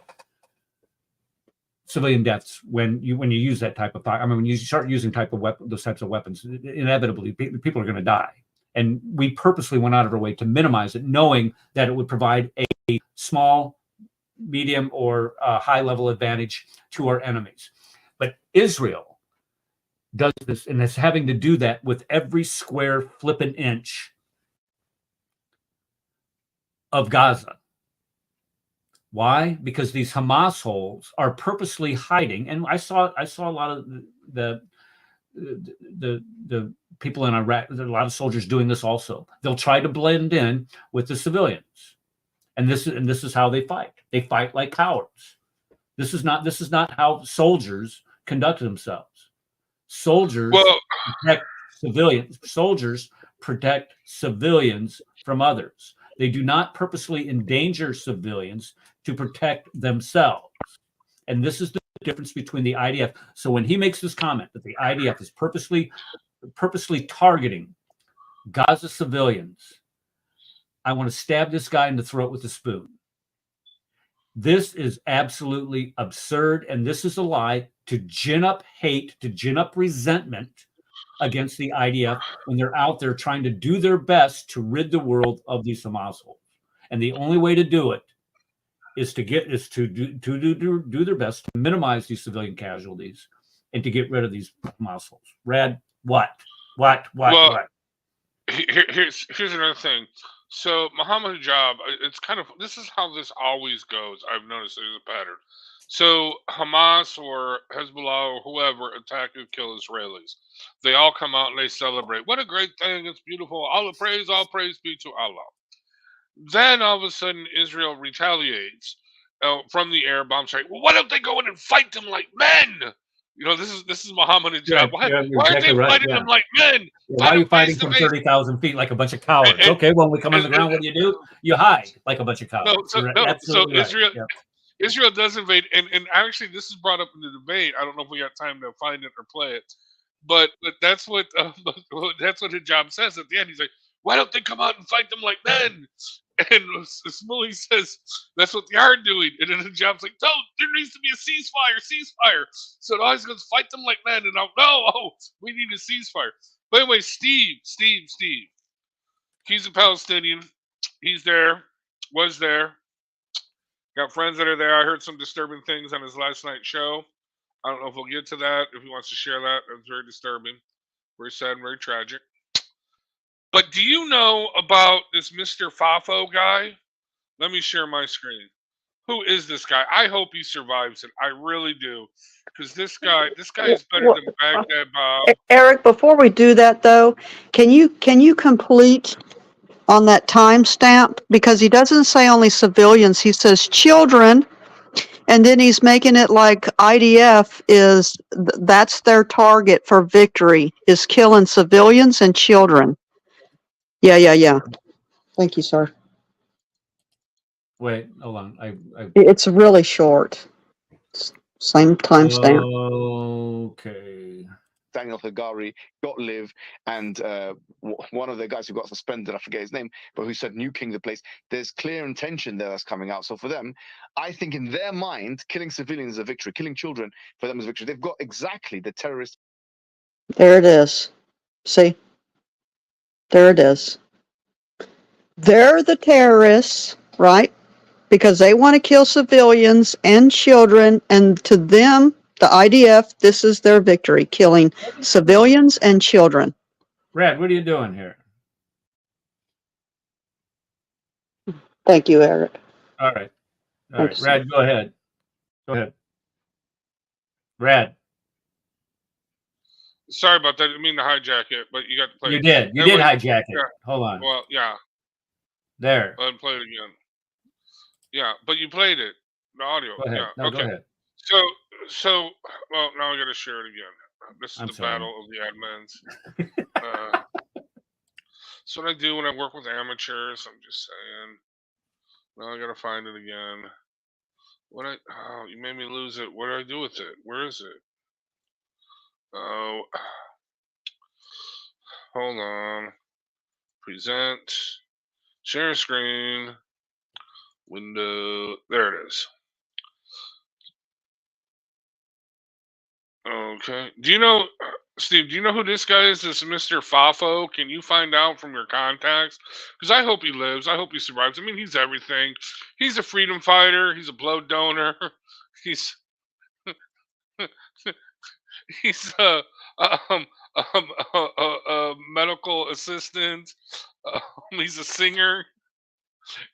civilian deaths when you use that type of fire. I mean, when you start using those types of weapons, inevitably people are going to die. And we purposely went out of our way to minimize it, knowing that it would provide a small, medium, or high level advantage to our enemies. But Israel does this, and is having to do that with every square flippin' inch of Gaza. Why? Because these Hamasholes are purposely hiding, and I saw a lot of the people in Iraq. There are a lot of soldiers doing this also. They'll try to blend in with the civilians, and this is how they fight. They fight like cowards. This is not how soldiers conduct themselves. Soldiers protect civilians. Soldiers protect civilians from others. They do not purposely endanger civilians to protect themselves. And this is the difference between the IDF. So when he makes this comment that the IDF is purposely targeting Gaza civilians, I want to stab this guy in the throat with a spoon. This is absolutely absurd, and this is a lie to gin up hate, to gin up resentment against the IDF when they're out there trying to do their best to rid the world of these Hamasholes. And the only way to do it is to do their best to minimize these civilian casualties and to get rid of these Hamasholes. Rad, what? Here's another thing. So Muhammad Hijab, this is how this always goes. I've noticed there's a pattern. So Hamas or Hezbollah or whoever attack and kill Israelis. They all come out and they celebrate. What a great thing. It's beautiful. All praise be to Allah. Then all of a sudden Israel retaliates from the air bomb strike. Well, why don't they go in and fight them like men? This is Muhammad Hijab. Why aren't they fighting them like men? Why are you fighting from 30,000 feet like a bunch of cowards? Okay, when we come on the ground, what do? You hide like a bunch of cowards. So Israel does invade, and actually this is brought up in the debate. I don't know if we got time to find it or play it, but that's what Hijab says at the end. He's like, why don't they come out and fight them like men? And Shmuley says, that's what they are doing. And then Hijab's like, no, there needs to be a ceasefire. So the always goes, fight them like men. And we need a ceasefire. But anyway, Steve. He's a Palestinian. He's there, was there. Got friends that are there. I heard some disturbing things on his last night's show. I don't know if we'll get to that, if he wants to share that. It's very disturbing, very sad, and very tragic. But do you know about this Mr. Fafo guy? Let me share my screen. Who is this guy? I hope he survives it. I really do. Because this guy is better than Baghdad Bob. Eric, before we do that though, can you complete on that timestamp? Because he doesn't say only civilians, he says children, and then he's making it like IDF is, that's their target for victory, is killing civilians and children. Yeah. Thank you, sir. Wait, hold on. It's really short. Same timestamp. Okay. Daniel Hagari, Gottlieb, and one of the guys who got suspended, I forget his name, but who said nuking the place. There's clear intention there that's coming out. So for them, I think in their mind, killing civilians is a victory. Killing children for them is a victory. They've got exactly the terrorist. There it is. See? There it is. They're the terrorists, right? Because they want to kill civilians and children, and to them, the IDF, this is their victory, killing civilians and children. Brad, what are you doing here? Thank you, Eric. All right. Brad, go ahead. Go ahead. Brad. Sorry about that. I didn't mean to hijack it, but you got to play You it. did. You did hijack it. Yeah. Hold on. Well, yeah. There. Let me play it again. Yeah, but you played it. The audio. Go ahead. Yeah. No, okay. Go ahead. So, well, now I got to share it again. This is I'm the sorry. battle of the admins. That's what I do when I work with amateurs. I'm just saying. Now I got to find it again. Oh, you made me lose it. What do I do with it? Where is it? Oh, hold on. Present. Share screen. Window. There it is. Okay. Do you know, Steve, do you know who this guy is? This Mr. Fafo? Can you find out from your contacts? Because I hope he lives. I hope he survives. I mean, he's everything. He's a freedom fighter. He's a blood donor. He's he's a medical assistant. He's a singer.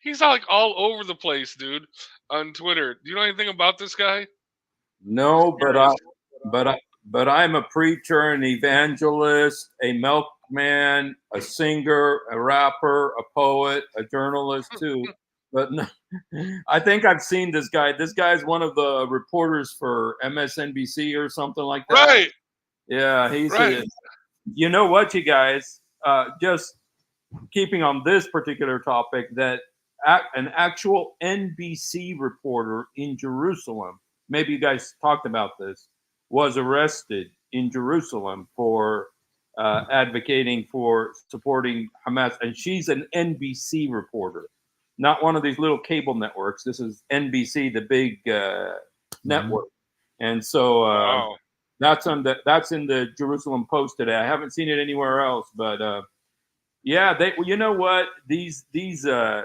He's like all over the place, dude, on Twitter. Do you know anything about this guy? No, but I'm a preacher, an evangelist, a milkman, a singer, a rapper, a poet, a journalist too. But no, I think I've seen this guy. This guy's one of the reporters for MSNBC or something like that. Right. Yeah, he's right. You know what, you guys? Just keeping on this particular topic, that an actual NBC reporter in Jerusalem, maybe you guys talked about this, was arrested in Jerusalem for advocating for supporting Hamas. And she's an NBC reporter, not one of these little cable networks. This is NBC, the big network. And so Wow. that's in the Jerusalem Post today. I haven't seen it anywhere else, but yeah, you know what? These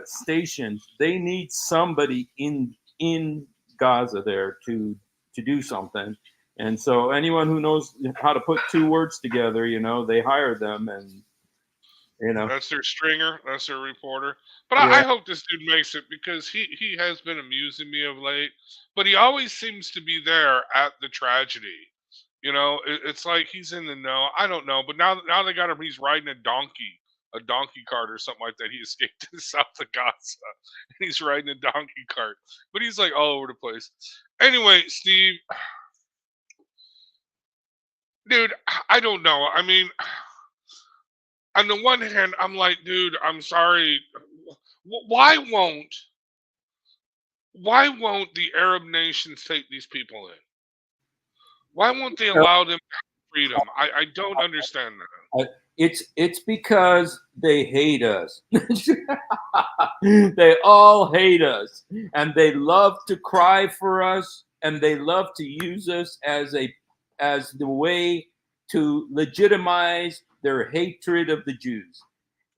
stations, they need somebody in Gaza there to do something. And so anyone who knows how to put two words together, they hire them, and That's their stringer. That's their reporter. But Yeah. I hope this dude makes it, because he has been amusing me of late. But he always seems to be there at the tragedy. It's like he's in the know. I don't know. But now they got him. He's riding a donkey cart or something like that. He escaped to the south of Gaza, and he's riding a donkey cart. But he's like all over the place. Anyway, Steve, dude, I don't know. I mean, on the one hand, I'm like, dude, I'm sorry. Why won't the Arab nations take these people in? Why won't they allow them freedom? I don't understand that. It's because they hate us. They all hate us, and they love to cry for us, and they love to use us as the way to legitimize their hatred of the Jews.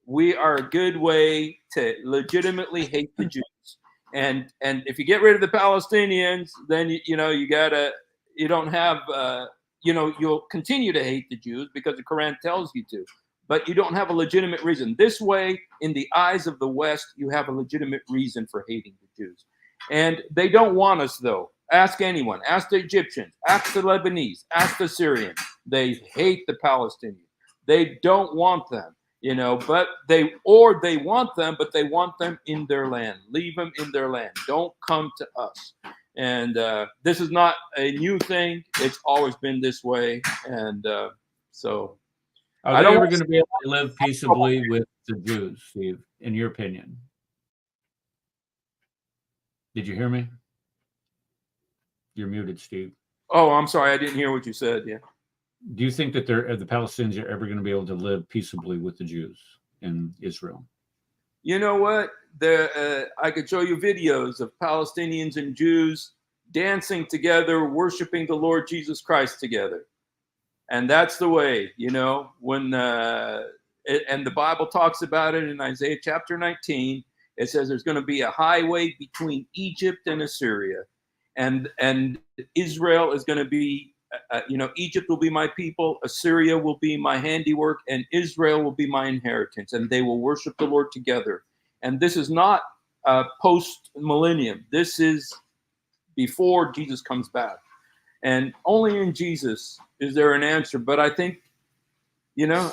We are a good way to legitimately hate the Jews. And if you get rid of the Palestinians, then you'll continue to hate the Jews because the Quran tells you to, but you don't have a legitimate reason. This way, in the eyes of the West, you have a legitimate reason for hating the Jews. And they don't want us, though. Ask anyone. Ask the Egyptians. Ask the Lebanese. Ask the Syrians. They hate the Palestinians. They don't want them. you know, but they want them, but they want them in their land. Leave them in their land. Don't come to us. And this is not a new thing. It's always been this way. And so are they ever going to be able to live peaceably with the Jews, Steve, in your opinion? Did you hear me? You're muted, Steve. Oh, I'm sorry. I didn't hear what you said. Yeah. Do you think that the Palestinians are ever going to be able to live peaceably with the Jews in Israel? You know what? I could show you videos of Palestinians and Jews dancing together, worshiping the Lord Jesus Christ together. And that's the way, you know, when and the Bible talks about it in Isaiah chapter 19. It says there's going to be a highway between Egypt and Assyria. And Israel is going to be, you know, Egypt will be my people, Assyria will be my handiwork, and Israel will be my inheritance. And they will worship the Lord together. And this is not post-millennium. This is before Jesus comes back. And only in Jesus is there an answer. But I think, you know,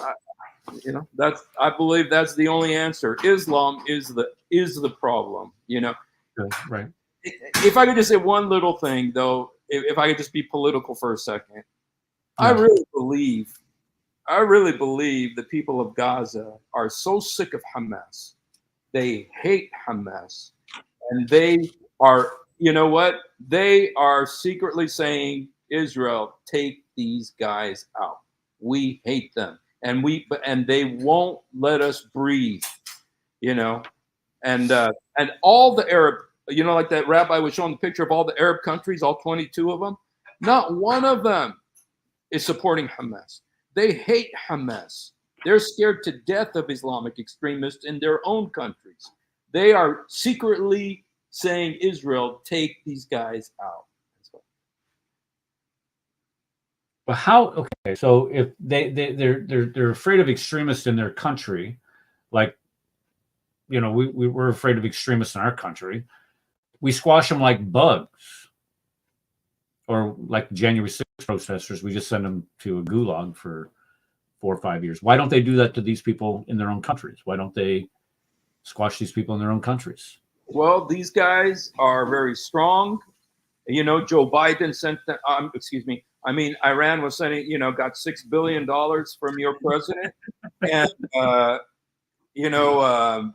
I believe that's the only answer. Islam is the problem, you know. Right. If I could just say one little thing, though, if I could just be political for a second, I really believe the people of Gaza are so sick of Hamas. They hate Hamas, and they are, you know what? They are secretly saying, Israel, take these guys out. We hate them, and they won't let us breathe, you know, and all the Arab, you know, like that rabbi was showing the picture of all the Arab countries, all 22 of them. Not one of them is supporting Hamas. They hate Hamas. They're scared to death of Islamic extremists in their own countries. They are secretly saying, Israel, take these guys out. Well, how? Okay, so if they're afraid of extremists in their country, like, you know, we're afraid of extremists in our country. We squash them like bugs, or like January 6th protesters. We just send them to a gulag for 4 or 5 years. Why don't they do that to these people in their own countries? Why don't they squash these people in their own countries? Well, these guys are very strong. You know, Joe Biden sent them, Iran was sending, you know, got $6 billion from your president. And, you know,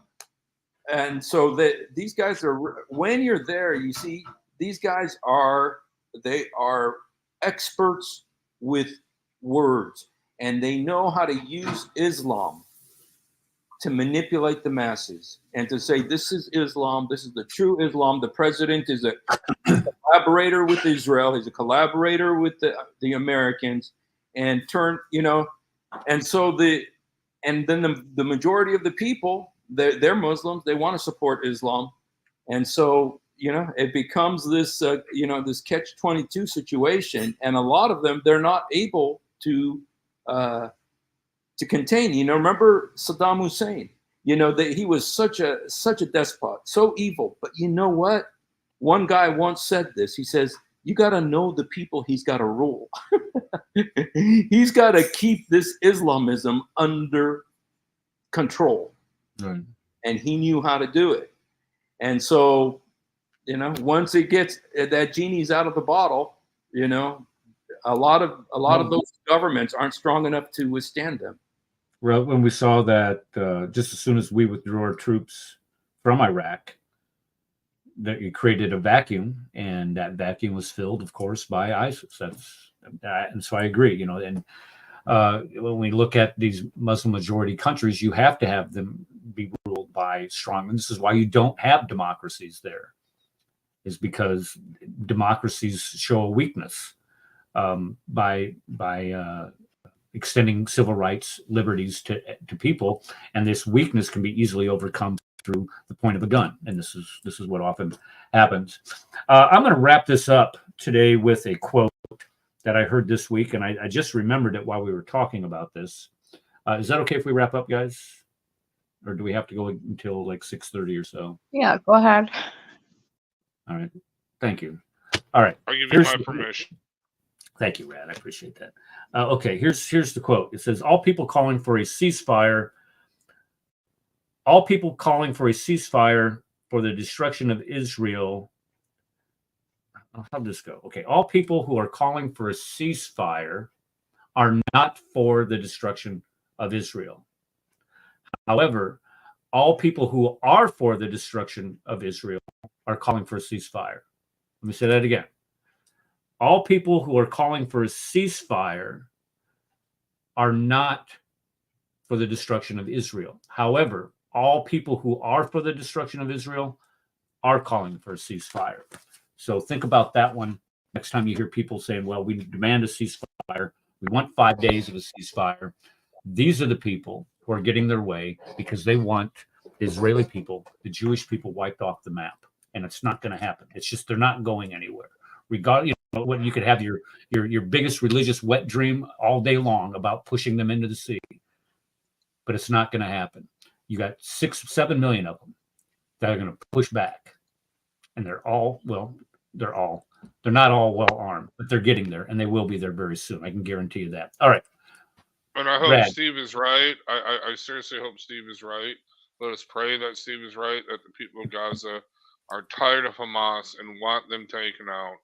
and so these guys are, when you're there, you see, these guys they are experts with words, and they know how to use Islam to manipulate the masses and to say, this is Islam, this is the true Islam. The president is a collaborator with Israel, he's a collaborator with the Americans, and you know, and so then the majority of the people, they're Muslims, they want to support Islam. And so, you know, it becomes this, you know, this catch-22 situation. And a lot of them, they're not able to contain. You know, remember Saddam Hussein? You know, he was such a despot, so evil. But you know what? One guy once said this. He says, you got to know the people he's got to rule. He's got to keep this Islamism under control. Right. And he knew how to do it. And so, you know, once it gets, that genie's out of the bottle, you know, a lot of those governments aren't strong enough to withstand them. Well, when we saw that, just as soon as we withdrew our troops from Iraq, that it created a vacuum, and that vacuum was filled, of course, by ISIS. And so I agree, you know, and when we look at these Muslim majority countries, you have to have them be ruled by strong. And this is why you don't have democracies there, is because democracies show a weakness by extending civil rights, liberties to people, and this weakness can be easily overcome through the point of a gun. And this is what often happens. I'm going to wrap this up today with a quote that I heard this week, and I just remembered it while we were talking about this. Is that okay if we wrap up, guys? Or do we have to go until like 6:30 or so? Yeah, go ahead. All right. Thank you. All right. I'll give you my permission. Thank you, Rad. I appreciate that. Okay, here's the quote. It says, all people calling for a ceasefire all people calling for a ceasefire for the destruction of Israel. How'd this go? Okay, all people who are calling for a ceasefire are not for the destruction of Israel. However, all people who are for the destruction of Israel are calling for a ceasefire. Let me say that again. All people who are calling for a ceasefire are not for the destruction of Israel. However, all people who are for the destruction of Israel are calling for a ceasefire. So think about that one next time you hear people saying, well, we demand a ceasefire. We want 5 days of a ceasefire. These are the people who are getting their way because they want the Israeli people, the Jewish people, wiped off the map. And it's not going to happen. It's just they're not going anywhere. Regardless, what you could have your biggest religious wet dream all day long about pushing them into the sea, but it's not going to happen. You got 6-7 million of them that are going to push back, and they're not all well armed, but they're getting there, and they will be there very soon. I can guarantee you that. All right. And I hope Brad. Steve is right. I seriously hope Steve is right. Let us pray that Steve is right, that the people of Gaza are tired of Hamas and want them taken out.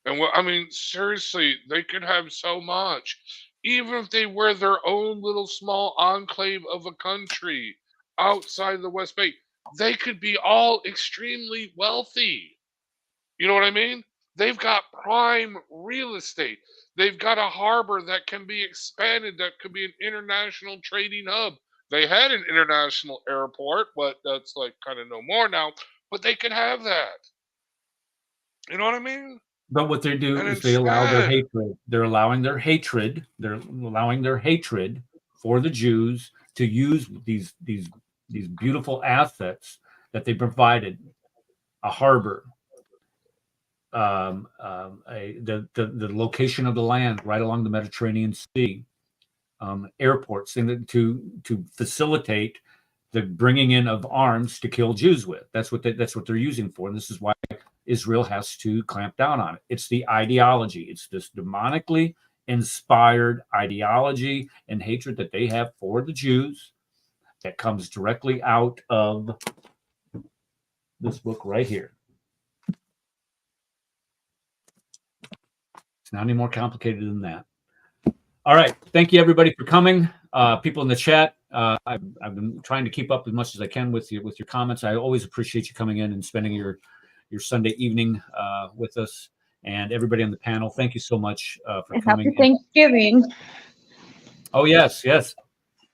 And I mean, seriously, they could have so much. Even if they were their own little small enclave of a country outside the West Bank, they could be all extremely wealthy. You know what I mean? They've got prime real estate. They've got a harbor that can be expanded, that could be an international trading hub. They had an international airport, but that's like kind of no more now. But they could have that. You know what I mean? But what they do is they allow their hatred. They're allowing their hatred. They're allowing their hatred for the Jews to use these beautiful assets that they provided, a harbor, the location of the land right along the Mediterranean Sea, airports, and to facilitate the bringing in of arms to kill Jews with. That's what they're using for, and this is why Israel has to clamp down on it. It's the ideology. It's this demonically inspired ideology and hatred that they have for the Jews that comes directly out of this book right here. It's not any more complicated than that. All right. Thank you, everybody, for coming. People in the chat, I've been trying to keep up as much as I can with your comments. I always appreciate you coming in and spending your Sunday evening with us. And everybody on the panel, thank you so much for coming. Happy Thanksgiving. Oh, yes.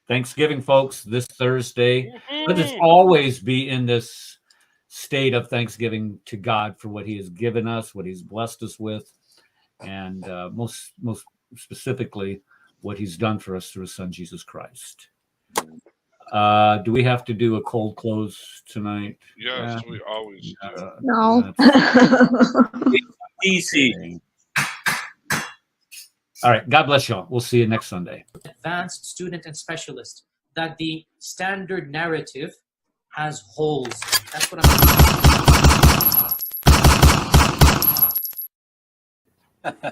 Thanksgiving, folks, this Thursday. Let us always be in this state of thanksgiving to God for what he has given us, what he's blessed us with, and most specifically, what he's done for us through his son, Jesus Christ. Do we have to do a cold close tonight? Yes, we always do. No. Easy. All right. God bless y'all. We'll see you next Sunday. Advanced student and specialist, that the standard narrative has holes. That's what I'm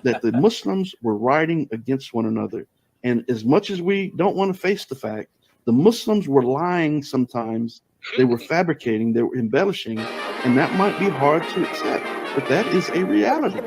that the Muslims were rioting against one another. And as much as we don't want to face the fact, the Muslims were lying sometimes. They were fabricating, they were embellishing, and that might be hard to accept, but that is a reality.